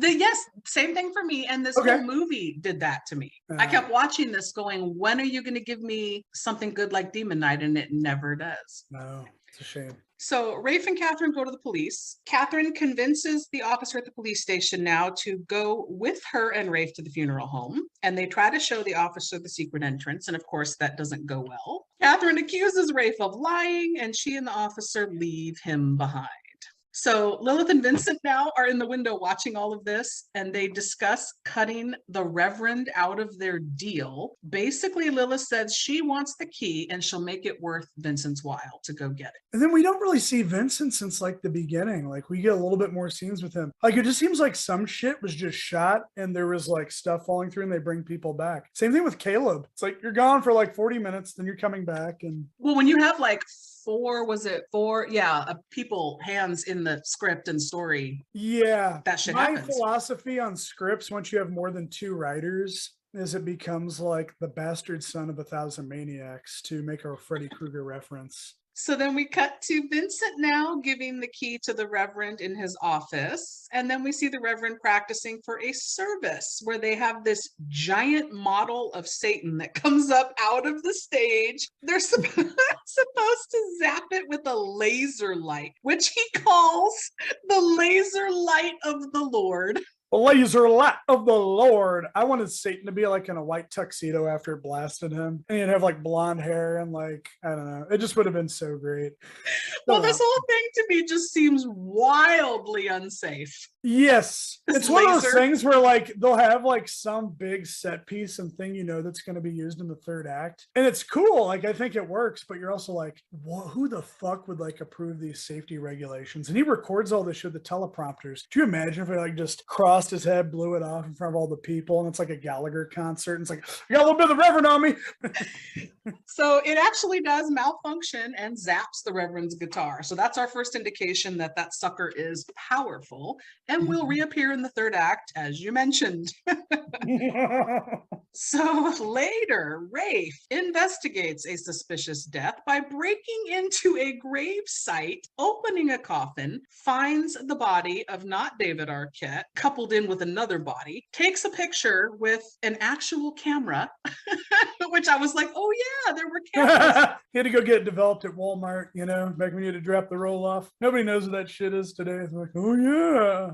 Speaker 6: Yes, same thing for me. And this whole movie did that to me. I kept watching this going, when are you going to give me something good like Demon Knight? And it never does.
Speaker 9: No, it's a shame.
Speaker 6: So Rafe and Catherine go to the police. Catherine convinces the officer at the police station now to go with her and Rafe to the funeral home. And they try to show the officer the secret entrance. And of course, that doesn't go well. Catherine accuses Rafe of lying, and she and the officer leave him behind. So Lilith and Vincent now are in the window watching all of this, and they discuss cutting the Reverend out of their deal. Basically, Lilith says she wants the key and she'll make it worth Vincent's while to go get it.
Speaker 9: And then we don't really see Vincent since like the beginning. Like we get a little bit more scenes with him. Like it just seems like some shit was just shot and there was like stuff falling through and they bring people back. Same thing with Caleb. It's like you're gone for like 40 minutes, then you're coming back. And
Speaker 6: well, when you have like four people hands in the script and story, that shit happens.
Speaker 9: My philosophy on scripts, once you have more than 2 writers, is it becomes like the bastard son of 1,000 maniacs, to make a Freddy Krueger reference.
Speaker 6: So then we cut to Vincent now giving the key to the Reverend in his office. And then we see the Reverend practicing for a service where they have this giant model of Satan that comes up out of the stage. They're supposed to zap it with a laser light, which he calls the laser light of the Lord.
Speaker 9: The laser light of the Lord. I wanted Satan to be like in a white tuxedo after it blasted him. And he'd have like blonde hair and like, I don't know. It just would have been so great.
Speaker 6: Well, this whole thing to me just seems wildly unsafe.
Speaker 9: Yes. It's one of those things where like they'll have like some big set piece and thing, you know, that's going to be used in the 3rd act. And it's cool. Like I think it works, but you're also like, who the fuck would like approve these safety regulations? And he records all this shit with the teleprompters. Do you imagine if he like just crossed his head, blew it off in front of all the people, and it's like a Gallagher concert, and it's like, I got a little bit of the Reverend on me.
Speaker 6: So it actually does malfunction and zaps the Reverend's guitar. So that's our first indication that that sucker is powerful and will reappear in the 3rd act, as you mentioned. So later, Rafe investigates a suspicious death by breaking into a grave site, opening a coffin, finds the body of not David Arquette, coupled in with another body, takes a picture with an actual camera, which I was like, oh yeah, there were cameras.
Speaker 9: He had to go get it developed at Walmart, you know, back when you had to drop the roll off. Nobody knows what that shit is today. It's like, oh yeah.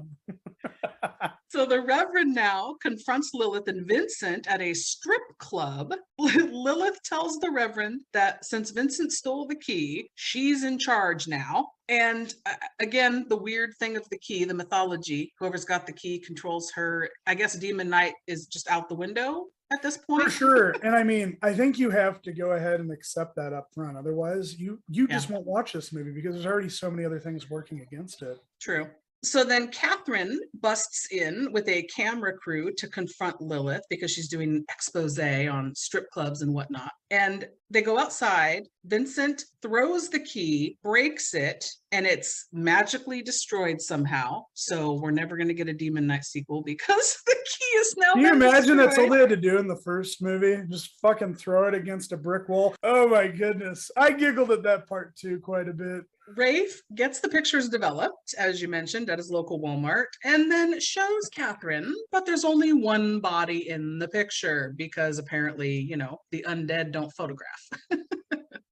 Speaker 6: So the Reverend now confronts Lilith and Vincent at a strip club. Lilith tells the Reverend that since Vincent stole the key, she's in charge now. And again, the weird thing of the key, the mythology, whoever's got the key controls her. I guess Demon Knight is just out the window at this point.
Speaker 9: For sure. And I mean, I think you have to go ahead and accept that up front. Otherwise, you just won't watch this movie because there's already so many other things working against it.
Speaker 6: True. So then Catherine busts in with a camera crew to confront Lilith because she's doing expose on strip clubs and whatnot. And they go outside. Vincent throws the key, breaks it, and it's magically destroyed somehow. So we're never going to get a Demon Knight sequel because the key is now.
Speaker 9: Can you imagine that's all they had to do in the first movie? Just fucking throw it against a brick wall. Oh my goodness. I giggled at that part too quite a bit.
Speaker 6: Rafe gets the pictures developed, as you mentioned, at his local Walmart, and then shows Catherine, but there's only one body in the picture because apparently, you know, the undead don't photograph.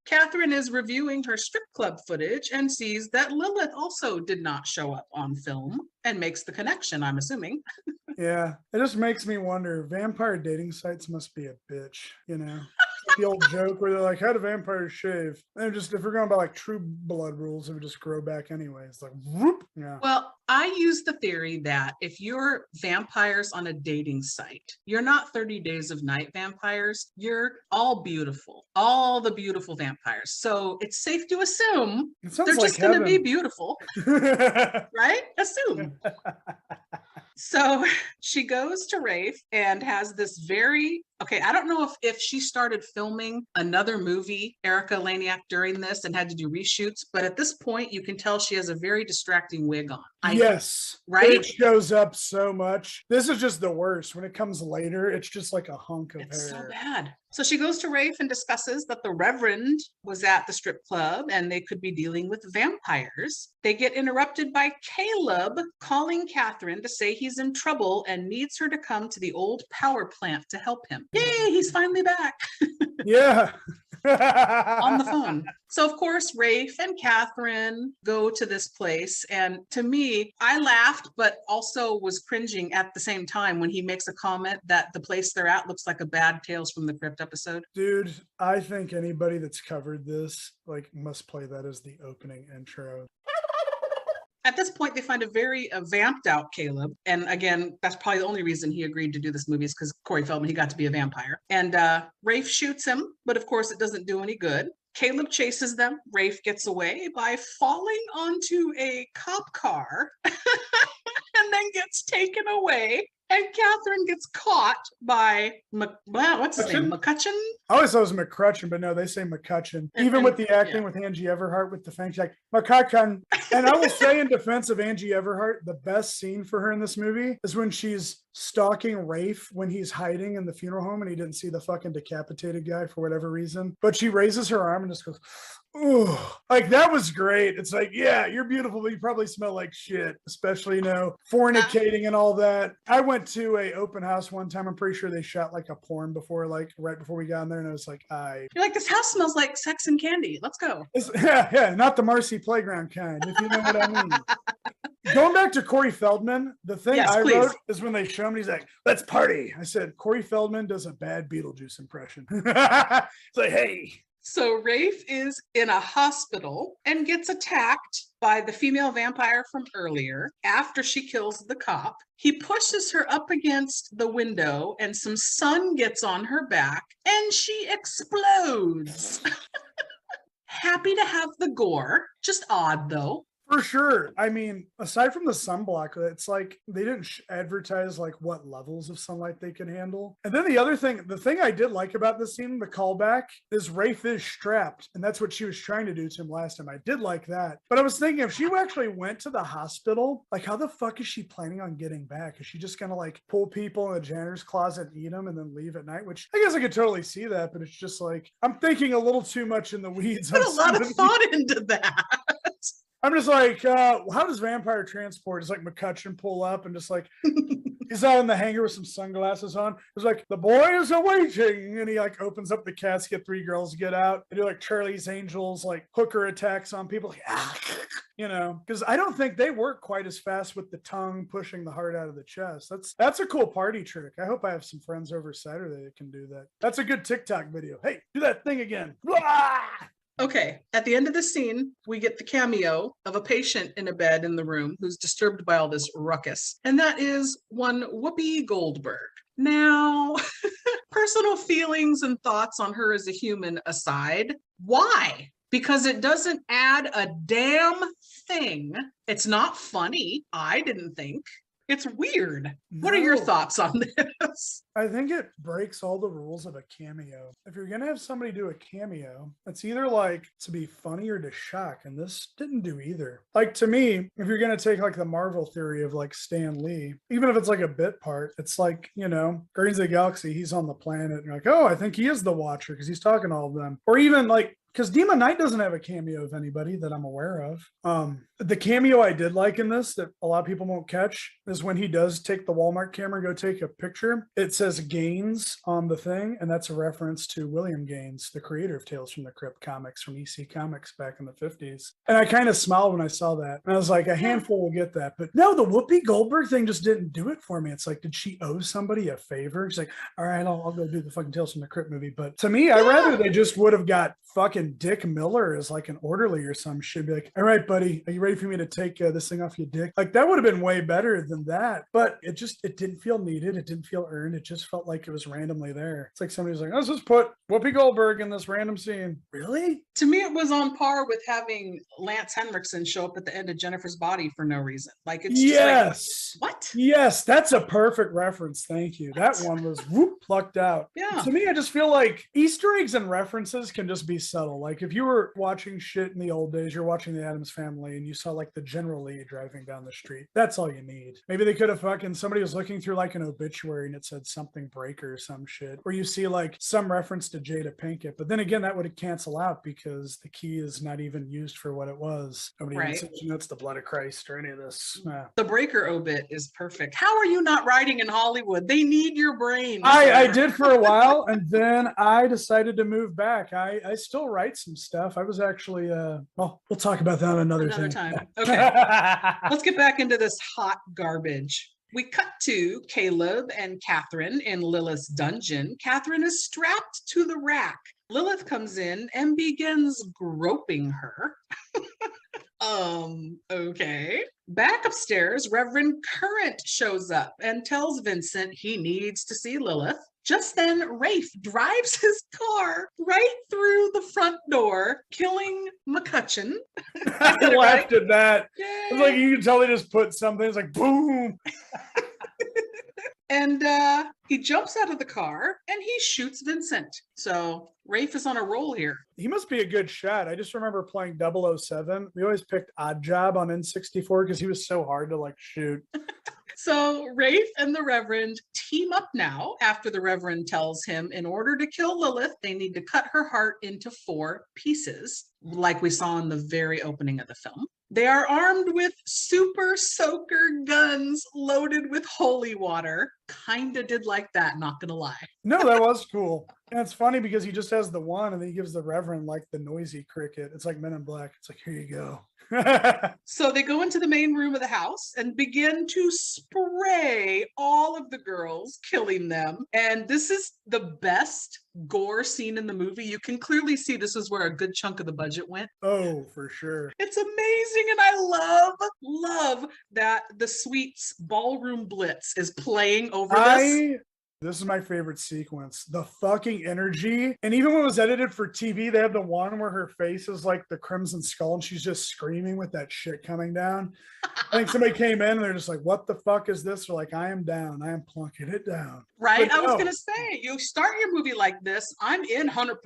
Speaker 6: Catherine is reviewing her strip club footage and sees that Lilith also did not show up on film and makes the connection, I'm assuming.
Speaker 9: Yeah, it just makes me wonder, vampire dating sites must be a bitch, you know? The old joke where they're like, how do vampires shave? And just, if we're going by like True Blood rules, it would just grow back anyway. It's like, whoop. Yeah.
Speaker 6: Well, I use the theory that if you're vampires on a dating site, you're not 30 Days of Night vampires. You're all beautiful, all the beautiful vampires. So it's safe to assume they're just going to be beautiful, right? Assume. So she goes to Rafe and has this very, okay, I don't know if she started filming another movie, Erica Laniak, during this and had to do reshoots, but at this point you can tell she has a very distracting wig on.
Speaker 9: Yes.
Speaker 6: Right?
Speaker 9: It shows up so much. This is just the worst. When it comes later, it's just like a hunk of
Speaker 6: It's so
Speaker 9: hair.
Speaker 6: bad. So she goes to Rafe and discusses that the Reverend was at the strip club and they could be dealing with vampires. They get interrupted by Caleb calling Catherine to say he's in trouble and needs her to come to the old power plant to help him. Yay, he's finally back.
Speaker 9: Yeah.
Speaker 6: On the phone. So of course, Rafe and Catherine go to this place. And to me, I laughed, but also was cringing at the same time when he makes a comment that the place they're at looks like a bad Tales from the Crypt episode.
Speaker 9: Dude, I think anybody that's covered this like must play that as the opening intro.
Speaker 6: At this point, they find a very vamped out Caleb. And again, that's probably the only reason he agreed to do this movie is because Corey Feldman, he got to be a vampire. And Rafe shoots him, but of course it doesn't do any good. Caleb chases them. Rafe gets away by falling onto a cop car and then gets taken away. And Catherine gets caught by, what's his name? McCutcheon?
Speaker 9: I always thought it was McCrutcheon, but no, they say McCutcheon. Even with the acting with Angie Everhart with the fangs, like McCutcheon. And I will say in defense of Angie Everhart, the best scene for her in this movie is when she's stalking Rafe when he's hiding in the funeral home and he didn't see the fucking decapitated guy for whatever reason. But she raises her arm and just goes, ooh, like that was great. It's like, yeah, you're beautiful, but you probably smell like shit, especially, you know, fornicating and all that. I went to a open house one time. I'm pretty sure they shot like a porn before, like right before we got in there. And I was like,
Speaker 6: you're like, this house smells like sex and candy. Let's go.
Speaker 9: Yeah, not the Marcy Playground kind, if you know what I mean. Going back to Corey Feldman, the thing wrote is when they show him, he's like, let's party. I said, Corey Feldman does a bad Beetlejuice impression. It's like, hey.
Speaker 6: So Rafe is in a hospital and gets attacked by the female vampire from earlier after she kills the cop. He pushes her up against the window and some sun gets on her back and she explodes. Happy to have the gore. Just odd though.
Speaker 9: For sure. I mean, aside from the sunblock, it's like they didn't advertise like what levels of sunlight they could handle. And then the other thing, the thing I did like about this scene, the callback, is Rafe is strapped. And that's what she was trying to do to him last time. I did like that. But I was thinking if she actually went to the hospital, like how the fuck is she planning on getting back? Is she just going to like pull people in the janitor's closet and eat them and then leave at night? Which I guess I could totally see that. But it's just like, I'm thinking a little too much in the weeds.
Speaker 6: Put a lot of thought into that.
Speaker 9: I'm just like, how does vampire transport? It's like McCutcheon pull up and just like, he's out in the hangar with some sunglasses on. It's like, the boy is awaiting. And he like opens up the casket, 3 girls get out. They do like Charlie's Angels, like hooker attacks on people. Like, you know, because I don't think they work quite as fast with the tongue pushing the heart out of the chest. That's a cool party trick. I hope I have some friends over Saturday that can do that. That's a good TikTok video. Hey, do that thing again. Blah!
Speaker 6: Okay, at the end of the scene, we get the cameo of a patient in a bed in the room who's disturbed by all this ruckus, and that is one Whoopi Goldberg. Now, personal feelings and thoughts on her as a human aside, why? Because it doesn't add a damn thing. It's not funny, I didn't think. It's weird. What are your thoughts on this?
Speaker 9: I think it breaks all the rules of a cameo. If you're going to have somebody do a cameo, it's either like to be funny or to shock. And this didn't do either. Like to me, if you're going to take like the Marvel theory of like Stan Lee, even if it's like a bit part, it's like, you know, Guardians of the Galaxy, he's on the planet. And you're like, oh, I think he is the Watcher because he's talking to all of them. Or even like, because Demon Knight doesn't have a cameo of anybody that I'm aware of. The cameo I did like in this that a lot of people won't catch is when he does take the Walmart camera and go take a picture. It says Gaines on the thing, and that's a reference to William Gaines, the creator of Tales from the Crypt comics from EC Comics back in the 50s. And I kind of smiled when I saw that. And I was like, a handful will get that. But no, the Whoopi Goldberg thing just didn't do it for me. It's like, did she owe somebody a favor? She's like, all right, I'll go do the fucking Tales from the Crypt movie. But to me, I'd rather they just would have got fucking fucking Dick Miller as like an orderly or some shit. Be like, all right, buddy, are you ready for me to take this thing off your dick? Like that would have been way better than that. But it didn't feel needed. It didn't feel earned. It just felt like it was randomly there. It's like somebody's like, let's just put Whoopi Goldberg in this random scene. Really?
Speaker 6: To me, it was on par with having Lance Henriksen show up at the end of Jennifer's Body for no reason. Like it's
Speaker 9: yes.
Speaker 6: Like, what?
Speaker 9: Yes, that's a perfect reference. Thank you. That one was plucked out.
Speaker 6: Yeah.
Speaker 9: To me, I just feel like Easter eggs and references can just be subtle. Like if you were watching shit in the old days, you're watching the Addams Family and you saw like the General Lee driving down the street. That's all you need. Maybe they could have somebody was looking through like an obituary and it said something Breaker or some shit. Or you see like some reference to Jada Pinkett. But then again, that would cancel out because the key is not even used for what it was. Nobody even says, it's the blood of Christ or any of this.
Speaker 6: The Breaker obit is perfect. How are you not writing in Hollywood? They need your brain.
Speaker 9: I did for a while, and then I decided to move back. I still write some stuff. I was actually, we'll talk about that another
Speaker 6: time. Okay. Let's get back into this hot garbage. We cut to Caleb and Catherine in Lilith's dungeon. Catherine is strapped to the rack. Lilith comes in and begins groping her. Okay. Back upstairs, Reverend Current shows up and tells Vincent he needs to see Lilith. Just then, Rafe drives his car right through the front door, killing McCutcheon.
Speaker 9: I laughed at that.
Speaker 6: Yay.
Speaker 9: It's like you can tell they just put something. It's like boom.
Speaker 6: And he jumps out of the car and he shoots Vincent. So Rafe is on a roll here.
Speaker 9: He must be a good shot. I just remember playing 007. We always picked Odd Job on N64 because he was so hard to like shoot.
Speaker 6: So Rafe and the Reverend team up now after the Reverend tells him in order to kill Lilith, they need to cut her heart into 4 pieces, like we saw in the very opening of the film. They are armed with super soaker guns loaded with holy water. Kinda did like that, not gonna lie.
Speaker 9: No, that was cool. And it's funny because he just has the one and then he gives the Reverend like the noisy cricket. It's like Men in Black. It's like, here you go.
Speaker 6: So they go into the main room of the house and begin to spray all of the girls, killing them. And this is the best gore scene in the movie. You can clearly see this is where a good chunk of the budget went.
Speaker 9: Oh, for sure.
Speaker 6: It's amazing. And I love that the Sweets Ballroom Blitz is playing over this.
Speaker 9: This is my favorite sequence. The fucking energy. And even when it was edited for TV, they have the one where her face is like the Crimson Skull and she's just screaming with that shit coming down. I think somebody came in and they're just like, what the fuck is this? They're like, I am down. I am plunking it down.
Speaker 6: Right?
Speaker 9: But
Speaker 6: I was going to say, you start your movie like this, I'm in 100%.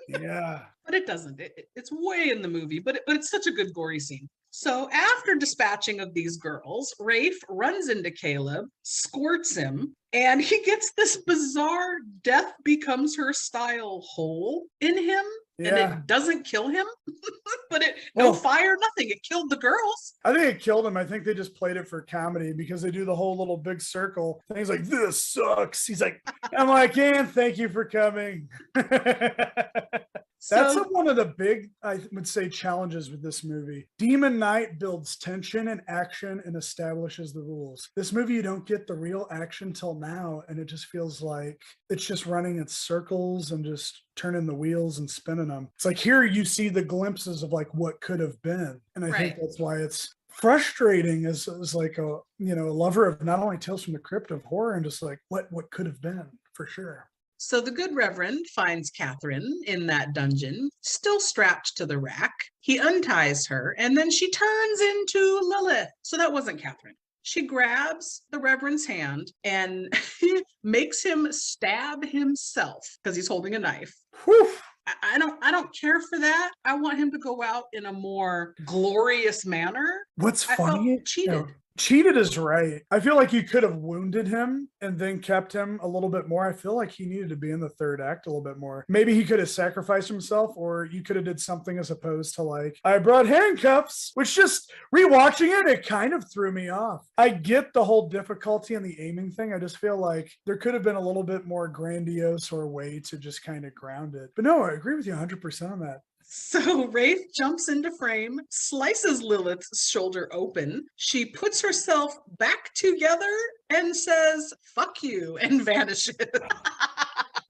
Speaker 9: Yeah.
Speaker 6: But it doesn't. It's way in the movie, but it's such a good gory scene. So after dispatching of these girls, Rafe runs into Caleb, squirts him, and he gets this bizarre death becomes her style hole in him.
Speaker 9: Yeah.
Speaker 6: And it doesn't kill him, but no fire, nothing. It killed the girls.
Speaker 9: I think it killed him. I think they just played it for comedy because they do the whole little big circle. And he's like, this sucks. He's like, I'm like, and thank you for coming. That's one of the big, I would say, challenges with this movie. Demon Knight builds tension and action and establishes the rules. This movie, you don't get the real action till now, and it just feels like it's just running its circles and just turning the wheels and spinning them. It's like here you see the glimpses of like what could have been. And I think that's why it's frustrating as like a lover of not only Tales from the Crypt of horror and just like what could have been for sure.
Speaker 6: So the good Reverend finds Catherine in that dungeon, still strapped to the rack. He unties her, and then she turns into Lilith. So that wasn't Catherine. She grabs the Reverend's hand and makes him stab himself because he's holding a knife.
Speaker 9: Whew.
Speaker 6: I don't care for that. I want him to go out in a more glorious manner.
Speaker 9: What's funny?
Speaker 6: I felt cheated.
Speaker 9: Cheated is right. I feel like you could have wounded him and then kept him a little bit more. I feel like he needed to be in the third act a little bit more. Maybe he could have sacrificed himself, or you could have did something as opposed to like, I brought handcuffs, which just rewatching it kind of threw me off. I get the whole difficulty and the aiming thing. I just feel like there could have been a little bit more grandiose or way to just kind of ground it. But no, I agree with you 100% on that.
Speaker 6: So Rafe jumps into frame, slices Lilith's shoulder open. She puts herself back together and says, fuck you, and vanishes.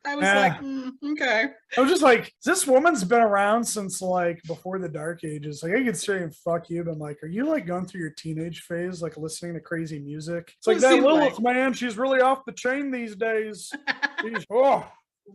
Speaker 6: I was like, okay.
Speaker 9: I was just like, this woman's been around since like before the Dark Ages. Like I could say and fuck you, but I'm like, are you like going through your teenage phase, like listening to crazy music? It's like that Lilith, man, she's really off the chain these days.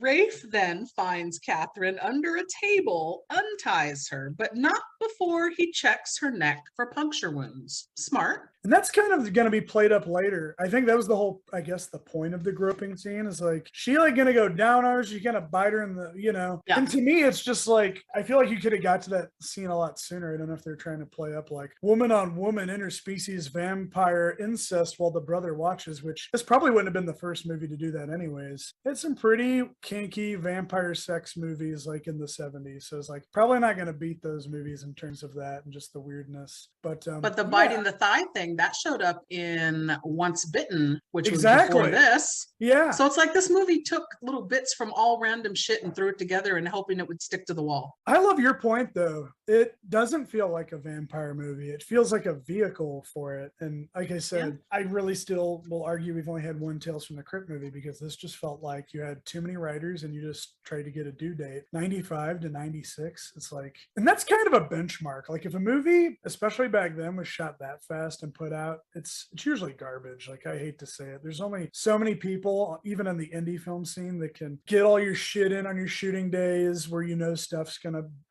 Speaker 6: Rafe then finds Catherine under a table, unties her, but not before he checks her neck for puncture wounds. Smart.
Speaker 9: And that's kind of going to be played up later. I think that was the whole, I guess, the point of the groping scene is like, she like going to go down on her, she's going to bite her in the, you know. Yeah. And to me, it's just like, I feel like you could have got to that scene a lot sooner. I don't know if they're trying to play up like woman on woman interspecies vampire incest while the brother watches, which this probably wouldn't have been the first movie to do that anyways. It's some pretty kinky vampire sex movies like in the 70s. So it's like probably not going to beat those movies in terms of that and just the weirdness. But
Speaker 6: the biting the thigh thing, that showed up in Once Bitten, which was before this.
Speaker 9: Yeah.
Speaker 6: So it's like this movie took little bits from all random shit and threw it together and hoping it would stick to the wall.
Speaker 9: I love your point though. It doesn't feel like a vampire movie. It feels like a vehicle for it. And like I said, I really still will argue we've only had one Tales from the Crypt movie because this just felt like you had too many writers and you just tried to get a due date. 95 to 96. It's like, and that's kind of a benchmark. Like if a movie, especially back then, was shot that fast and put out, it's usually garbage. Like I hate to say it. There's only so many people, even in the indie film scene, that can get all your shit in on your shooting days where you know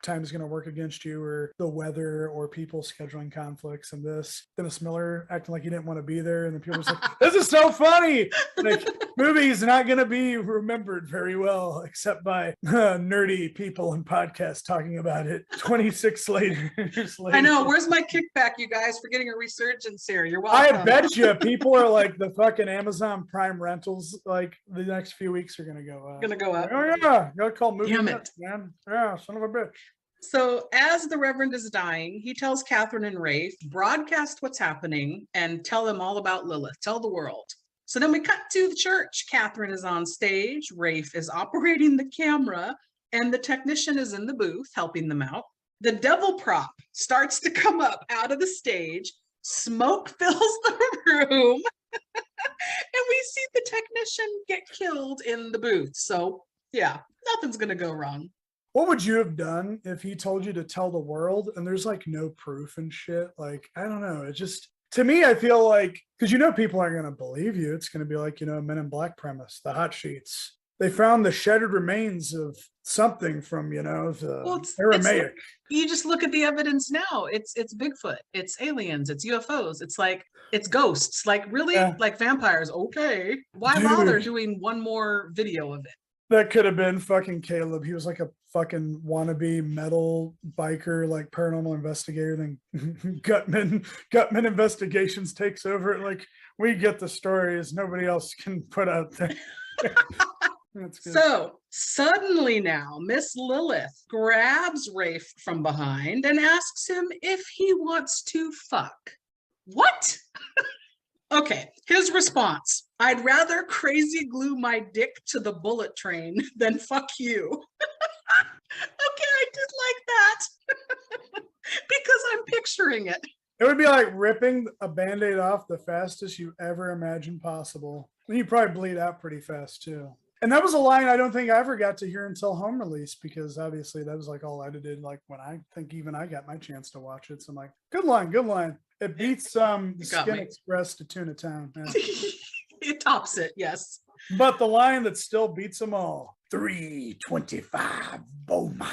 Speaker 9: time's gonna work against you, or the weather, or people scheduling conflicts, and this Dennis Miller acting like he didn't want to be there, and then people are like, this is so funny. Like movie's not gonna be remembered very well except by nerdy people and podcasts talking about it 26 later.
Speaker 6: I know. Where's my kickback, you guys, for getting a resurgence here? You're welcome.
Speaker 9: I bet you people are like the fucking Amazon Prime rentals. Like the next few weeks are gonna go up. Oh yeah, gotta call movie nuts, man. Yeah, son of a bitch.
Speaker 6: So as the Reverend is dying, he tells Catherine and Rafe, broadcast what's happening and tell them all about Lilith. Tell the world. So then we cut to the church. Catherine is on stage. Rafe is operating the camera, and the technician is in the booth helping them out. The devil prop starts to come up out of the stage. Smoke fills the room. And we see the technician get killed in the booth. So yeah, nothing's going to go wrong.
Speaker 9: What would you have done if he told you to tell the world and there's like no proof and shit? Like, I don't know. It just, to me, I feel like, because you know people aren't going to believe you. It's going to be like, you know, a Men in Black premise, the hot sheets. They found the shattered remains of something from, you know, the Aramaic.
Speaker 6: You just look at the evidence now. It's Bigfoot. It's aliens. It's UFOs. It's like, it's ghosts. Like really, like vampires. Okay. Why bother doing one more video of it?
Speaker 9: That could have been fucking Caleb. He was like a fucking wannabe metal biker, like paranormal investigator. Then Gutman Investigations takes over. Like, we get the stories nobody else can put out there. That's good.
Speaker 6: So suddenly now, Miss Lilith grabs Rafe from behind and asks him if he wants to fuck. What? Okay, his response: I'd rather crazy glue my dick to the bullet train than fuck you. Okay, I did like that because I'm picturing it.
Speaker 9: It would be like ripping a Band-Aid off the fastest you ever imagined possible. And you probably bleed out pretty fast too. And that was a line I don't think I ever got to hear until home release, because obviously that was like all edited, like when I think even I got my chance to watch it. So I'm like, good line, good line. It beats the Skin Express to Tuna Town.
Speaker 6: It tops it, yes.
Speaker 9: But the line that still beats them all, 325 Beaumont.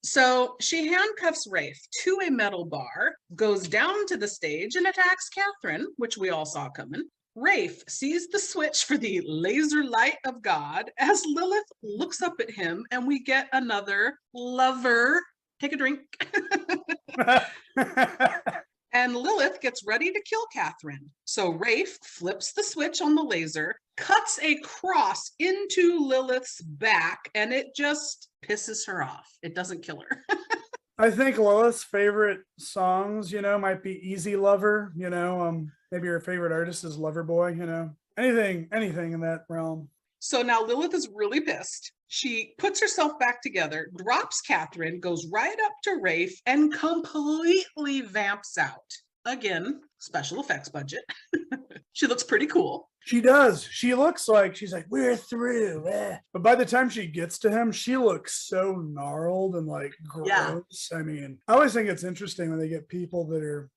Speaker 6: So she handcuffs Rafe to a metal bar, goes down to the stage and attacks Catherine, which we all saw coming. Rafe sees the switch for the laser light of God as Lilith looks up at him, and we get another lover. Take a drink. And Lilith gets ready to kill Catherine. So Rafe flips the switch on the laser, cuts a cross into Lilith's back, and it just pisses her off. It doesn't kill her.
Speaker 9: I think Lilith's favorite songs, you know, might be Easy Lover, you know, maybe her favorite artist is Loverboy, you know, anything in that realm.
Speaker 6: So now Lilith is really pissed. She puts herself back together, drops Catherine, goes right up to Rafe, and completely vamps out. Again, special effects budget. She looks pretty cool.
Speaker 9: She does. She looks like she's like, we're through. But by the time she gets to him, she looks so gnarled and like gross.
Speaker 6: Yeah.
Speaker 9: I mean, I always think it's interesting when they get people that are,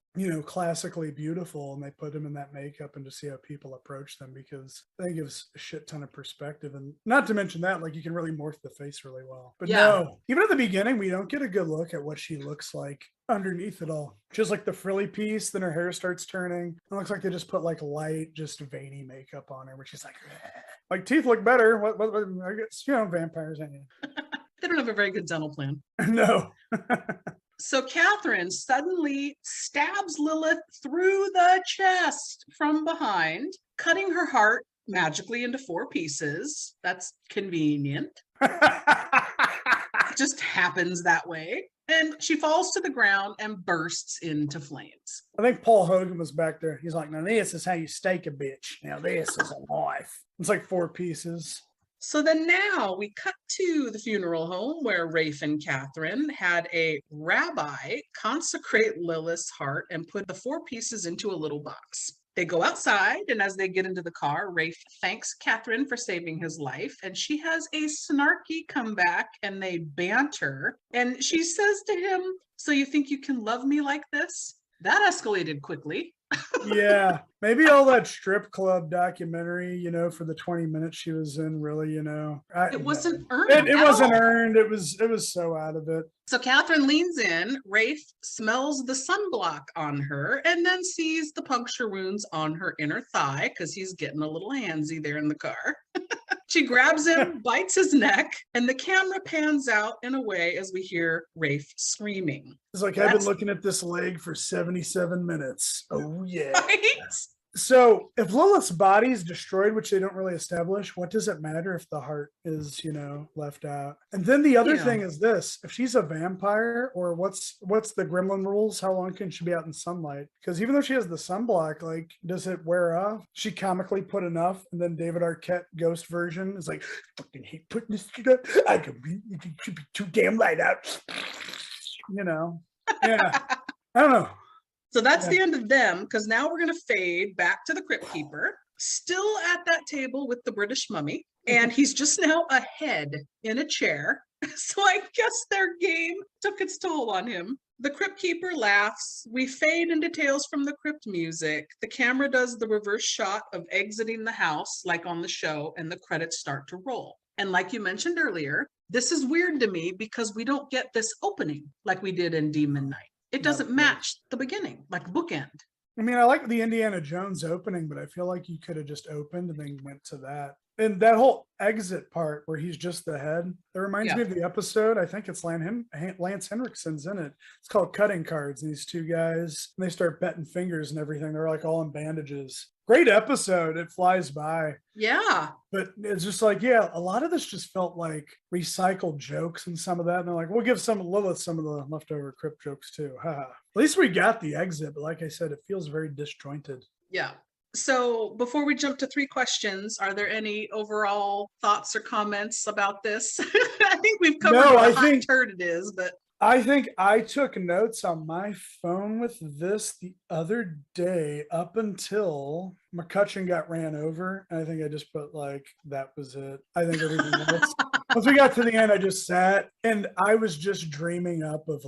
Speaker 9: classically beautiful and they put them in that makeup and to see how people approach them, because I think it gives a shit ton of perspective. And not to mention that, like, you can really morph the face really well. But no, even at the beginning, we don't get a good look at what she looks like underneath it all. Just like the frilly piece, then her hair starts turning. It looks like they just put like light, just veiny makeup on her, where she's like teeth look better. What I guess, vampires ain't you.
Speaker 6: They don't have a very good dental plan.
Speaker 9: No.
Speaker 6: So Catherine suddenly stabs Lilith through the chest from behind, cutting her heart magically into 4 pieces. That's convenient. It just happens that way. And she falls to the ground and bursts into flames.
Speaker 9: I think Paul Hogan was back there. He's like, now this is how you stake a bitch. Now this is a knife. It's like 4 pieces.
Speaker 6: So then now we cut to the funeral home where Rafe and Catherine had a rabbi consecrate Lilith's heart and put the 4 pieces into a little box. They go outside, and as they get into the car, Rafe thanks Catherine for saving his life, and she has a snarky comeback, and they banter. And she says to him, "So you think you can love me like this?" That escalated quickly.
Speaker 9: Yeah, maybe all that strip club documentary, for the 20 minutes she was in, really,
Speaker 6: it wasn't earned.
Speaker 9: It wasn't earned. It was so out of it.
Speaker 6: So Catherine leans in. Rafe smells the sunblock on her and then sees the puncture wounds on her inner thigh because he's getting a little handsy there in the car. She grabs him, bites his neck, and the camera pans out in a way as we hear Rafe screaming.
Speaker 9: It's like, I've been looking at this leg for 77 minutes. Oh, yeah.
Speaker 6: Right?
Speaker 9: So if Lilith's body is destroyed, which they don't really establish, what does it matter if the heart is, left out? And then the other thing is this: if she's a vampire, or what's the gremlin rules? How long can she be out in sunlight? Because even though she has the sunblock, like, does it wear off? She comically put enough, and then David Arquette ghost version is like, fucking hate putting this together. It should be too damn light out. Yeah. I don't know.
Speaker 6: So that's the end of them, because now we're going to fade back to the Crypt Keeper, still at that table with the British mummy, and he's just now a head in a chair. So I guess their game took its toll on him. The Crypt Keeper laughs. We fade into Tales from the Crypt music. The camera does the reverse shot of exiting the house, like on the show, and the credits start to roll. And like you mentioned earlier, this is weird to me because we don't get this opening like we did in Demon Night. It doesn't match the beginning, like bookend.
Speaker 9: I mean, I like the Indiana Jones opening, but I feel like you could have just opened and then went to that. And that whole exit part where he's just the head, it reminds me of the episode. I think it's Lance Henriksen's in it. It's called Cutting Cards. And these 2 guys, and they start betting fingers and everything. They're like all in bandages. Great episode. It flies by. Yeah. But it's just like, a lot of this just felt like recycled jokes and some of that. And they're like, we'll give Lilith some of the leftover Crypt jokes too. At least we got the exit. But like I said, it feels very disjointed.
Speaker 6: Yeah. So before we jump to 3 questions, are there any overall thoughts or comments about this? I think we've covered what a hot turd it is, but
Speaker 9: I think I took notes on my phone with this the other day up until McCutcheon got ran over. And I think I just put that was it. I think everything else. Once we got to the end, I just sat and I was just dreaming up of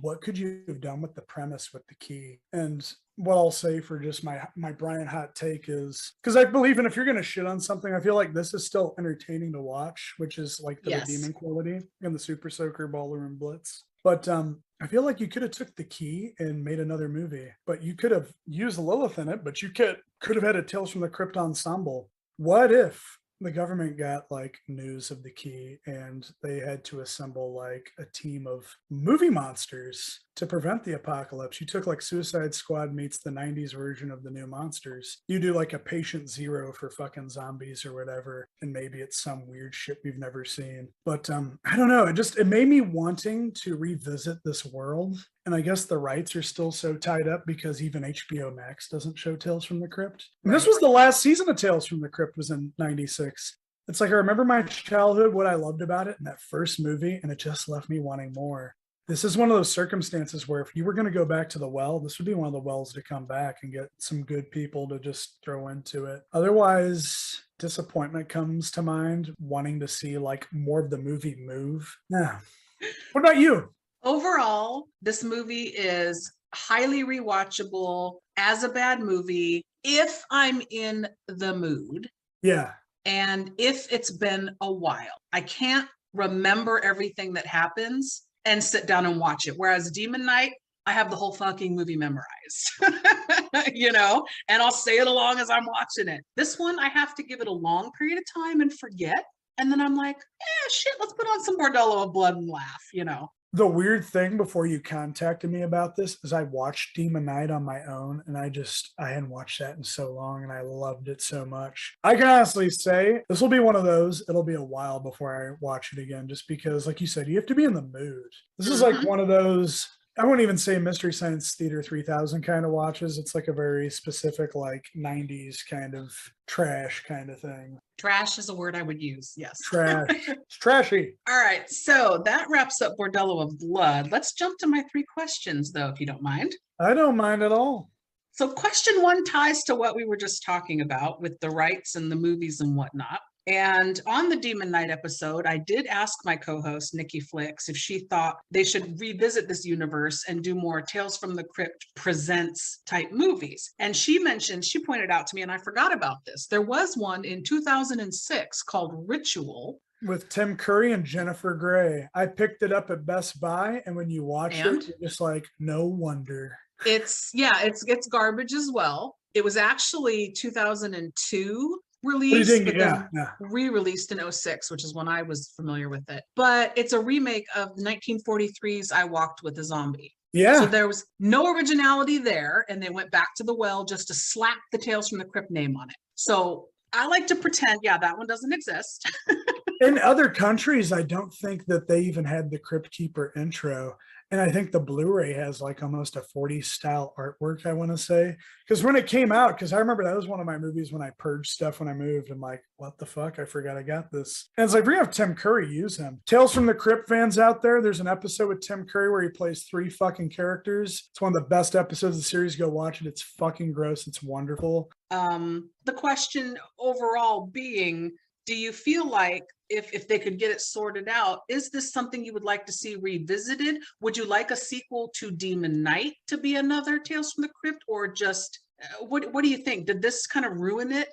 Speaker 9: what could you have done with the premise with the key? And what I'll say for just my Brian hot take is, because I believe if you're going to shit on something, I feel like this is still entertaining to watch, which is like the redeeming quality in the Super Soaker Ballroom Blitz. But I feel like you could have took the key and made another movie, but you could have used Lilith in it, but you could have had a Tales from the Crypt ensemble. What if the government got news of the key and they had to assemble a team of movie monsters to prevent the apocalypse? You took Suicide Squad meets the 90s version of the new monsters. You do a Patient Zero for fucking zombies or whatever, and maybe it's some weird shit we've never seen. But I don't know. It made me wanting to revisit this world. And I guess the rights are still so tied up because even HBO Max doesn't show Tales from the Crypt. And this was the last season of Tales from the Crypt, was in 96. It's I remember my childhood, what I loved about it in that first movie, and it just left me wanting more. this is one of those circumstances where if you were going to go back to the well, this would be one of the wells to come back and get some good people to just throw into it. Otherwise, disappointment comes to mind, wanting to see like more of the movie move. Yeah. What about you?
Speaker 6: Overall, this movie is highly rewatchable as a bad movie if I'm in the mood.
Speaker 9: Yeah.
Speaker 6: And if it's been a while. I can't remember everything that happens and sit down and watch it. Whereas Demon Knight, I have the whole fucking movie memorized, and I'll say it along as I'm watching it. This one, I have to give it a long period of time and forget. And then I'm like, shit, let's put on some Bordello of Blood and laugh.
Speaker 9: The weird thing before you contacted me about this is I watched Demon Knight on my own, and I hadn't watched that in so long, and I loved it so much. I can honestly say this will be one of those. It'll be a while before I watch it again, just because, like you said, you have to be in the mood. This is like one of those, I wouldn't even say Mystery Science Theater 3000 kind of watches. It's like a very specific, like 90s kind of trash kind of thing.
Speaker 6: Trash is a word I would use, yes.
Speaker 9: Trash. It's trashy.
Speaker 6: All right, so that wraps up Bordello of Blood. Let's jump to my 3 questions, though, if you don't mind.
Speaker 9: I don't mind at all.
Speaker 6: So question 1 ties to what we were just talking about with the rights and the movies and whatnot. And on the Demon Knight episode, I did ask my co-host, Nikki Flicks, if she thought they should revisit this universe and do more Tales from the Crypt Presents type movies. And she pointed out to me, and I forgot about this, there was one in 2006 called Ritual.
Speaker 9: With Tim Curry and Jennifer Grey. I picked it up at Best Buy, and when you watch it, you're just like, no wonder.
Speaker 6: It's garbage as well. It was actually 2002 released, re-released in 06, which is when I was familiar with it. But it's a remake of 1943's I Walked with a Zombie.
Speaker 9: Yeah.
Speaker 6: So there was no originality there, and they went back to the well just to slap the Tales from the Crypt name on it. So I like to pretend, that one doesn't exist.
Speaker 9: In other countries, I don't think that they even had the Crypt Keeper intro. And I think the Blu-ray has like almost a 40s style artwork, I want to say. Because when it came out, because I remember that was one of my movies when I purged stuff when I moved. I'm like, what the fuck? I forgot I got this. And it's like, we're going to have Tim Curry use him. Tales from the Crypt fans out there, there's an episode with Tim Curry where he plays 3 fucking characters. It's one of the best episodes of the series. Go watch it. It's fucking gross. It's wonderful.
Speaker 6: The question overall being, do you feel like if they could get it sorted out, is this something you would like to see revisited? Would you like a sequel to Demon Knight to be another Tales from the Crypt, or just what do you think? Did this kind of ruin it?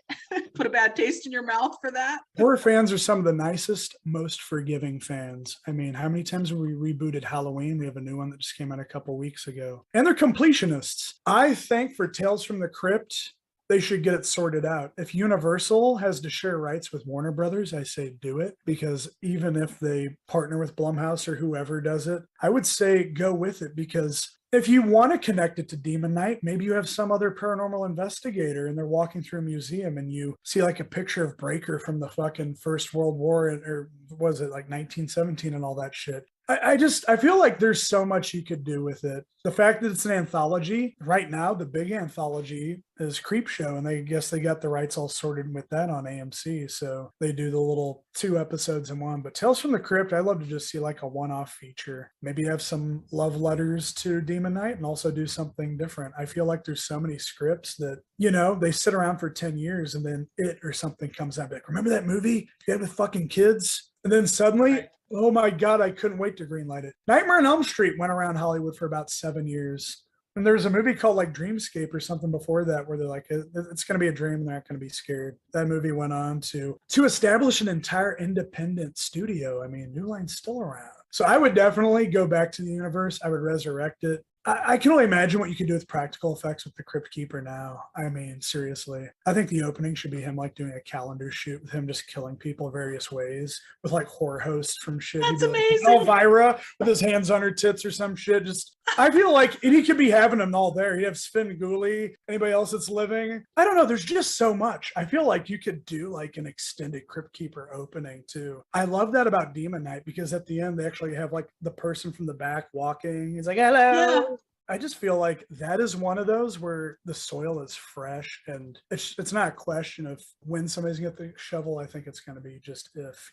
Speaker 6: Put a bad taste in your mouth for that?
Speaker 9: Horror fans are some of the nicest, most forgiving fans. I mean, how many times have we rebooted Halloween? We have a new one that just came out a couple weeks ago. And they're completionists. I think for Tales from the Crypt, they should get it sorted out. If Universal has to share rights with Warner Brothers, I say do it, because even if they partner with Blumhouse or whoever does it, I would say go with it, because if you want to connect it to Demon Knight, maybe you have some other paranormal investigator and they're walking through a museum and you see like a picture of Breaker from the fucking First World War, or was it like 1917 and all that shit. I feel like there's so much you could do with it. The fact that it's an anthology right now, the big anthology is Creepshow, and I guess they got the rights all sorted with that on AMC. So they do the little 2 episodes in one. But Tales from the Crypt, I'd love to just see like a one-off feature. Maybe have some love letters to Demon Knight and also do something different. I feel like there's so many scripts that, they sit around for 10 years and then it or something comes out. Like, remember that movie you had with fucking kids? And then suddenly, oh my God, I couldn't wait to greenlight it. Nightmare on Elm Street went around Hollywood for about 7 years. And there was a movie called like Dreamscape or something before that where they're like, it's going to be a dream and they're not going to be scared. That movie went on to establish an entire independent studio. I mean, New Line's still around. So I would definitely go back to the universe. I would resurrect it. I can only imagine what you could do with practical effects with the Crypt Keeper now. I mean, seriously. I think the opening should be him like doing a calendar shoot with him just killing people various ways with like horror hosts from shit.
Speaker 6: That's amazing.
Speaker 9: Like, Elvira with his hands on her tits or some shit. Just, I feel like he could be having them all there. He'd have Sven Gulli, anybody else that's living. I don't know. There's just so much. I feel like you could do like an extended Crypt Keeper opening too. I love that about Demon Knight, because at the end they actually have like the person from the back walking. He's like, hello. Yeah. I just feel like that is one of those where the soil is fresh, and it's not a question of when somebody's going to get the shovel. I think it's going to be just if.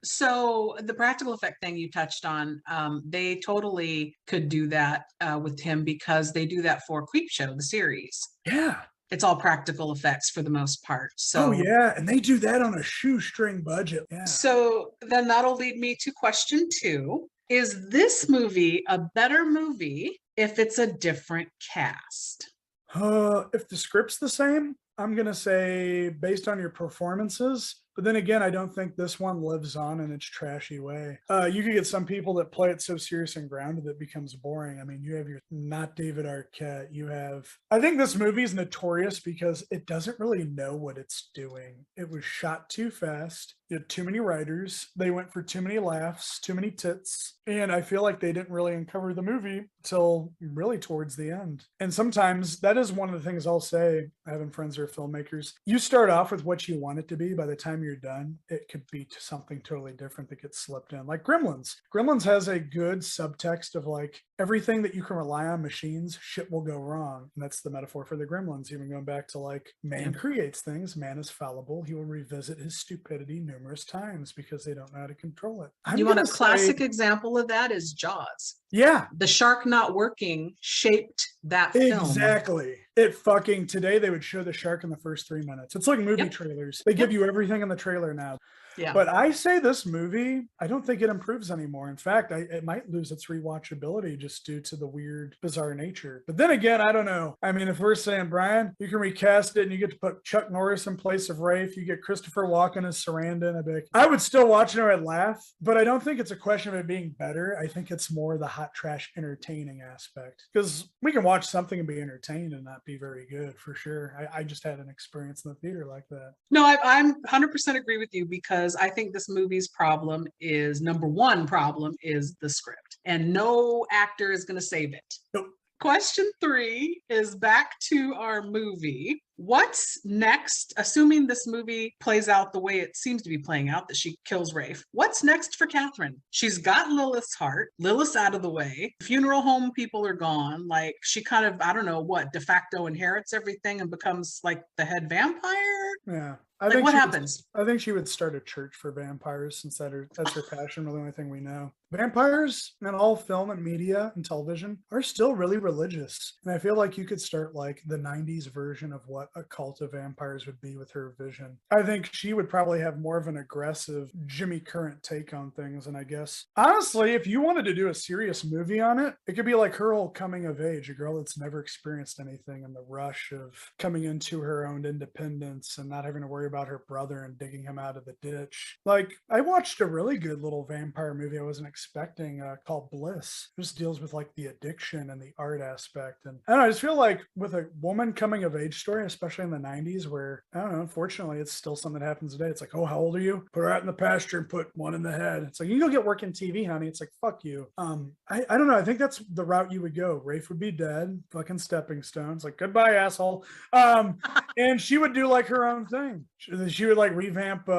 Speaker 6: So the practical effect thing you touched on, they totally could do that with him because they do that for Creepshow, the series.
Speaker 9: Yeah.
Speaker 6: It's all practical effects for the most part.
Speaker 9: Oh
Speaker 6: So
Speaker 9: yeah, and they do that on a shoestring budget. Yeah.
Speaker 6: so then that'll lead me to question 2. Is this movie a better movie if it's a different cast?
Speaker 9: If the script's the same, I'm gonna say based on your performances. But then again, I don't think this one lives on in its trashy way. You could get some people that play it so serious and grounded that it becomes boring. I mean, you have your not David Arquette. You have. I think this movie is notorious because it doesn't really know what it's doing. It was shot too fast. You had too many writers. They went for too many laughs, too many tits. And I feel like they didn't really uncover the movie till really towards the end. And sometimes that is one of the things I'll say, having friends who are filmmakers. You start off with what you want it to be. By the time you're done, it could be something totally different that gets slipped in. Like Gremlins. Gremlins has a good subtext of like everything that you can rely on machines, shit will go wrong. And that's the metaphor for the Gremlins. Even going back to like man creates things, man is fallible. He will revisit his stupidity numerous times because they don't know how to control it.
Speaker 6: You want a classic example of that is Jaws.
Speaker 9: Yeah.
Speaker 6: The shark not working shaped that film.
Speaker 9: Exactly. It fucking today they would show the shark in the first 3 minutes. It's like movie trailers. They give you everything in the trailer now.
Speaker 6: Yeah.
Speaker 9: But I say this movie, I don't think it improves anymore. In fact, it might lose its rewatchability just due to the weird, bizarre nature. But then again, I don't know. I mean, if we're saying, Brian, you can recast it and you get to put Chuck Norris in place of Rafe, you get Christopher Walken as Sarandon, I would still watch it or I'd laugh, but I don't think it's a question of it being better. I think it's more the hot trash entertaining aspect. Because we can watch something and be entertained and not be very good, for sure. I just had an experience in the theater like that.
Speaker 6: No, I'm 100% agree with you because I think this movie's problem is number one problem is the script, and no actor is going to save it.
Speaker 9: Nope.
Speaker 6: Question 3 is back to our movie. What's next? Assuming this movie plays out the way it seems to be playing out, that she kills Rafe. What's next for Catherine? She's got Lilith's heart. Lilith's out of the way. Funeral home people are gone. Like she kind of, I don't know what, de facto inherits everything and becomes like the head vampire.
Speaker 9: Yeah.
Speaker 6: What happens?
Speaker 9: I think she would start a church for vampires since that's her passion, the only thing we know. Vampires in all film and media and television are still really religious. And I feel like you could start like the 90s version of what a cult of vampires would be with her vision. I think she would probably have more of an aggressive Jimmy Current take on things. And I guess, honestly, if you wanted to do a serious movie on it, it could be like her whole coming of age, a girl that's never experienced anything and the rush of coming into her own independence and not having to worry about her brother and digging him out of the ditch. Like, I watched a really good little vampire movie I wasn't expecting called Bliss. It just deals with like the addiction and the art aspect. And I don't know, I just feel like with a woman coming of age story, especially in the 90s, where I don't know, unfortunately, it's still something that happens today. It's like, oh, how old are you? Put her out in the pasture and put one in the head. It's like, you can go get work in TV, honey. It's like, fuck you. I don't know. I think that's the route you would go. Rafe would be dead, fucking stepping stones. Like, goodbye, asshole. And she would do like her own thing. She would like revamp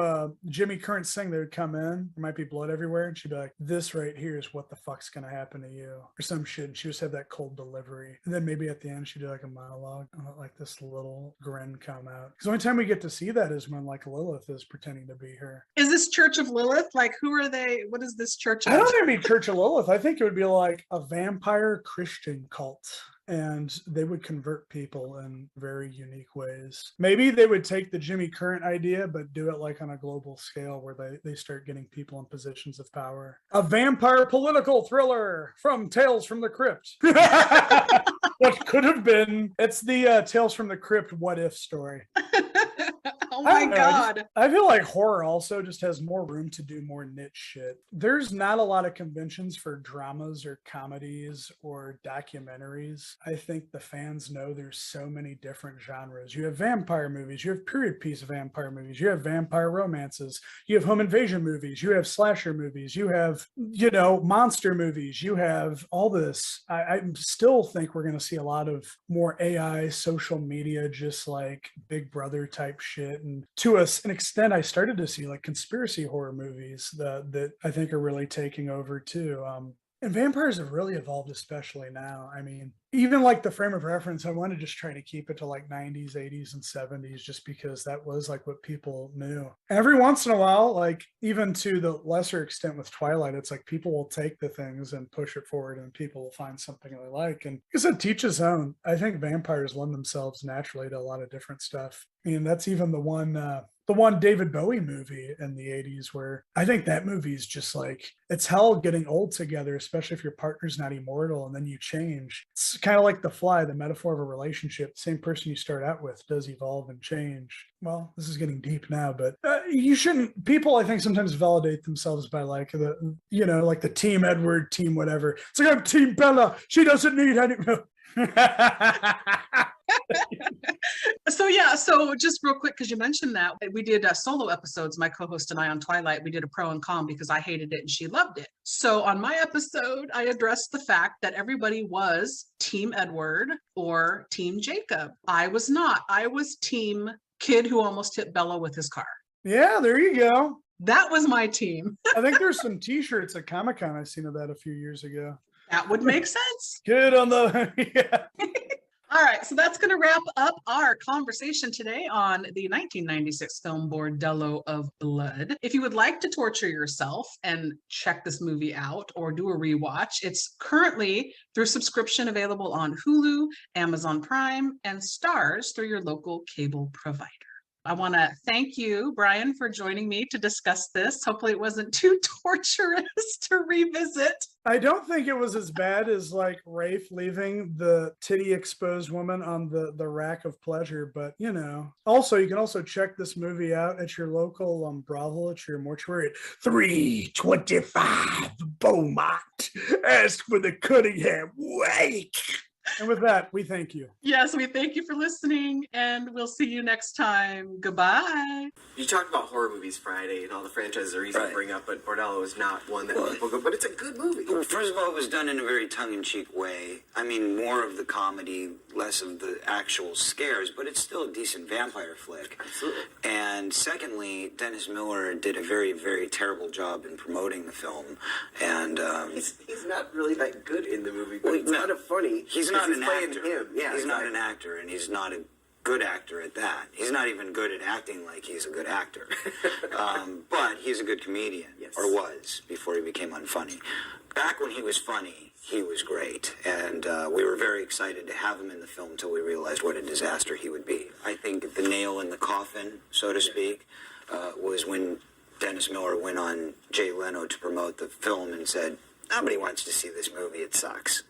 Speaker 9: Jimmy Current Sing. They would come in, there might be blood everywhere, and she'd be like, this right here is what the fuck's gonna happen to you, or some shit. And she just have that cold delivery, and then maybe at the end she'd do like a monologue and let like this little grin come out, because the only time we get to see that is when like Lilith is pretending to be her.
Speaker 6: Is this Church of Lilith? Like, who are they? What is this church of?
Speaker 9: I don't think it'd be Church of Lilith. I think it would be like a vampire Christian cult, and they would convert people in very unique ways. Maybe they would take the Jimmy Current idea, but do it like on a global scale where they start getting people in positions of power. A vampire political thriller from Tales from the Crypt. What could have been. It's the Tales from the Crypt what if story.
Speaker 6: Oh my God.
Speaker 9: I feel like horror also just has more room to do more niche shit. There's not a lot of conventions for dramas or comedies or documentaries. I think the fans know there's so many different genres. You have vampire movies, you have period piece vampire movies, you have vampire romances, you have home invasion movies, you have slasher movies, you have, monster movies, you have all this. I still think we're going to see a lot of more AI, social media, just like Big Brother type shit. And to an extent, I started to see like conspiracy horror movies that I think are really taking over too. And vampires have really evolved, especially now. I mean, even like the frame of reference, I want to just try to keep it to like 90s, 80s, and 70s, just because that was like what people knew. Every once in a while, like even to the lesser extent with Twilight, it's like people will take the things and push it forward and people will find something they like. And like I said, teach his own. I think vampires lend themselves naturally to a lot of different stuff. I mean, that's even the one David Bowie movie in the 80s where I think that movie is just like, it's hell getting old together, especially if your partner's not immortal and then you change. It's kind of like The Fly, the metaphor of a relationship. The same person you start out with does evolve and change. Well, this is getting deep now, but you shouldn't, people I think sometimes validate themselves by like like the team Edward, team whatever. It's like, I'm team Bella. She doesn't need any.
Speaker 6: So just real quick, because you mentioned that we did solo episodes, my co-host and I on Twilight, we did a pro and con because I hated it and she loved it. So on my episode, I addressed the fact that everybody was team Edward or team Jacob. I was not. I was team kid who almost hit Bella with his car.
Speaker 9: Yeah, there you go.
Speaker 6: That was my team.
Speaker 9: I think there's some t-shirts at Comic-Con. I've seen of that a few years ago.
Speaker 6: That would make sense.
Speaker 9: Good on the yeah.
Speaker 6: All right, so that's going to wrap up our conversation today on the 1996 film Bordello of Blood. If you would like to torture yourself and check this movie out or do a rewatch, it's currently through subscription available on Hulu, Amazon Prime, and Stars through your local cable provider. I want to thank you, Brian, for joining me to discuss this. Hopefully it wasn't too torturous to revisit.
Speaker 9: I don't think it was as bad as like Rafe leaving the titty exposed woman on the rack of pleasure, but also you can also check this movie out at your local brothel, at your mortuary at 325 Beaumont. Ask for the Cunningham Wake. And with that, we thank you.
Speaker 6: Yes, we thank you for listening, and we'll see you next time. Goodbye.
Speaker 4: You talked about horror movies Friday and all the franchises are easy to bring up, but Bordello is not one that people go, but it's a good movie.
Speaker 8: Well, first of all, it was done in a very tongue-in-cheek way. I mean, more of the comedy, less of the actual scares, but it's still a decent vampire flick.
Speaker 4: Absolutely.
Speaker 8: And secondly, Dennis Miller did a very, very terrible job in promoting the film. And
Speaker 4: he's not really that good in the movie, but it's kind of funny.
Speaker 8: He's not an
Speaker 4: playing
Speaker 8: actor.
Speaker 4: Him. Yeah,
Speaker 8: he's not an actor, and he's not a good actor at that. He's not even good at acting like he's a good actor. But he's a good comedian, or was, before he became unfunny. Back when he was funny, he was great, and we were very excited to have him in the film until we realized what a disaster he would be. I think the nail in the coffin, so to speak, was when Dennis Miller went on Jay Leno to promote the film and said, "Nobody wants to see this movie, it sucks."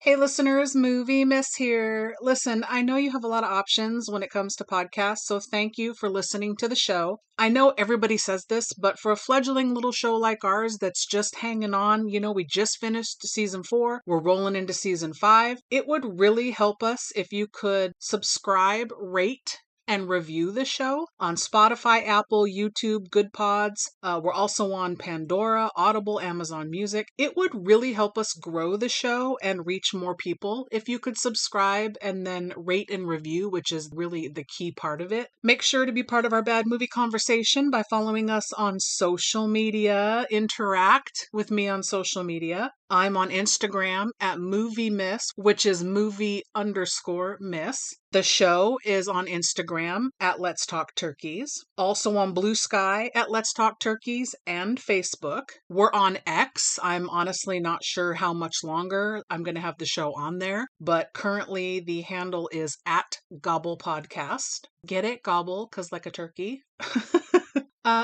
Speaker 6: Hey listeners, Movie Miss here. Listen, I know you have a lot of options when it comes to podcasts, so thank you for listening to the show. I know everybody says this, but for a fledgling little show like ours that's just hanging on, we just finished season 4, we're rolling into season 5, it would really help us if you could subscribe, rate, and review the show on Spotify, Apple, YouTube, Good Pods. We're also on Pandora, Audible, Amazon Music. It would really help us grow the show and reach more people if you could subscribe and then rate and review, which is really the key part of it. Make sure to be part of our bad movie conversation by following us on social media. Interact with me on social media. I'm on Instagram at Movie Miss, which is movie_miss. The show is on Instagram at Let's Talk Turkeys. Also on Blue Sky at Let's Talk Turkeys and Facebook. We're on X. I'm honestly not sure how much longer I'm going to have the show on there, but currently the handle is at Gobble Podcast. Get it? Gobble, 'cause like a turkey.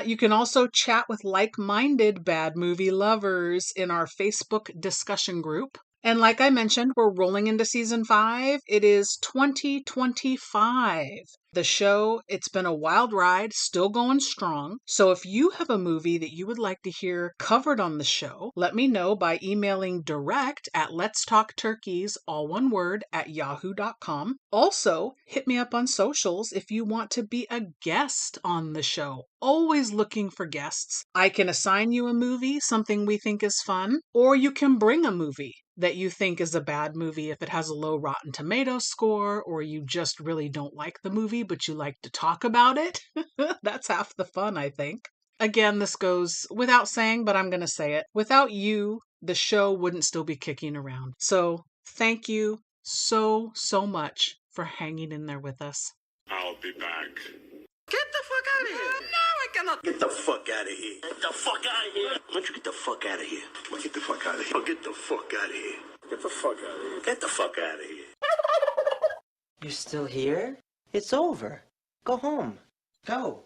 Speaker 6: You can also chat with like-minded bad movie lovers in our Facebook discussion group. And like I mentioned, we're rolling into season 5. It is 2025. The show, it's been a wild ride, still going strong. So if you have a movie that you would like to hear covered on the show, let me know by emailing direct at letstalkturkeys, all one word, at yahoo.com. Also, hit me up on socials if you want to be a guest on the show. Always looking for guests. I can assign you a movie, something we think is fun, or you can bring a movie that you think is a bad movie if it has a low Rotten Tomatoes score, or you just really don't like the movie, but you like to talk about it. That's half the fun, I think. Again, this goes without saying, but I'm going to say it. Without you, the show wouldn't still be kicking around. So thank you so much for hanging in there with us.
Speaker 5: I'll be back.
Speaker 7: Get the fuck out of here! No, I cannot.
Speaker 10: Get the fuck out of here. Get the fuck out of here. Why don't you get the fuck out of here? Get the fuck out of here. Get the fuck out of here. Get the fuck out of here. Get the fuck out of here.
Speaker 11: You're still here? It's over. Go home. Go.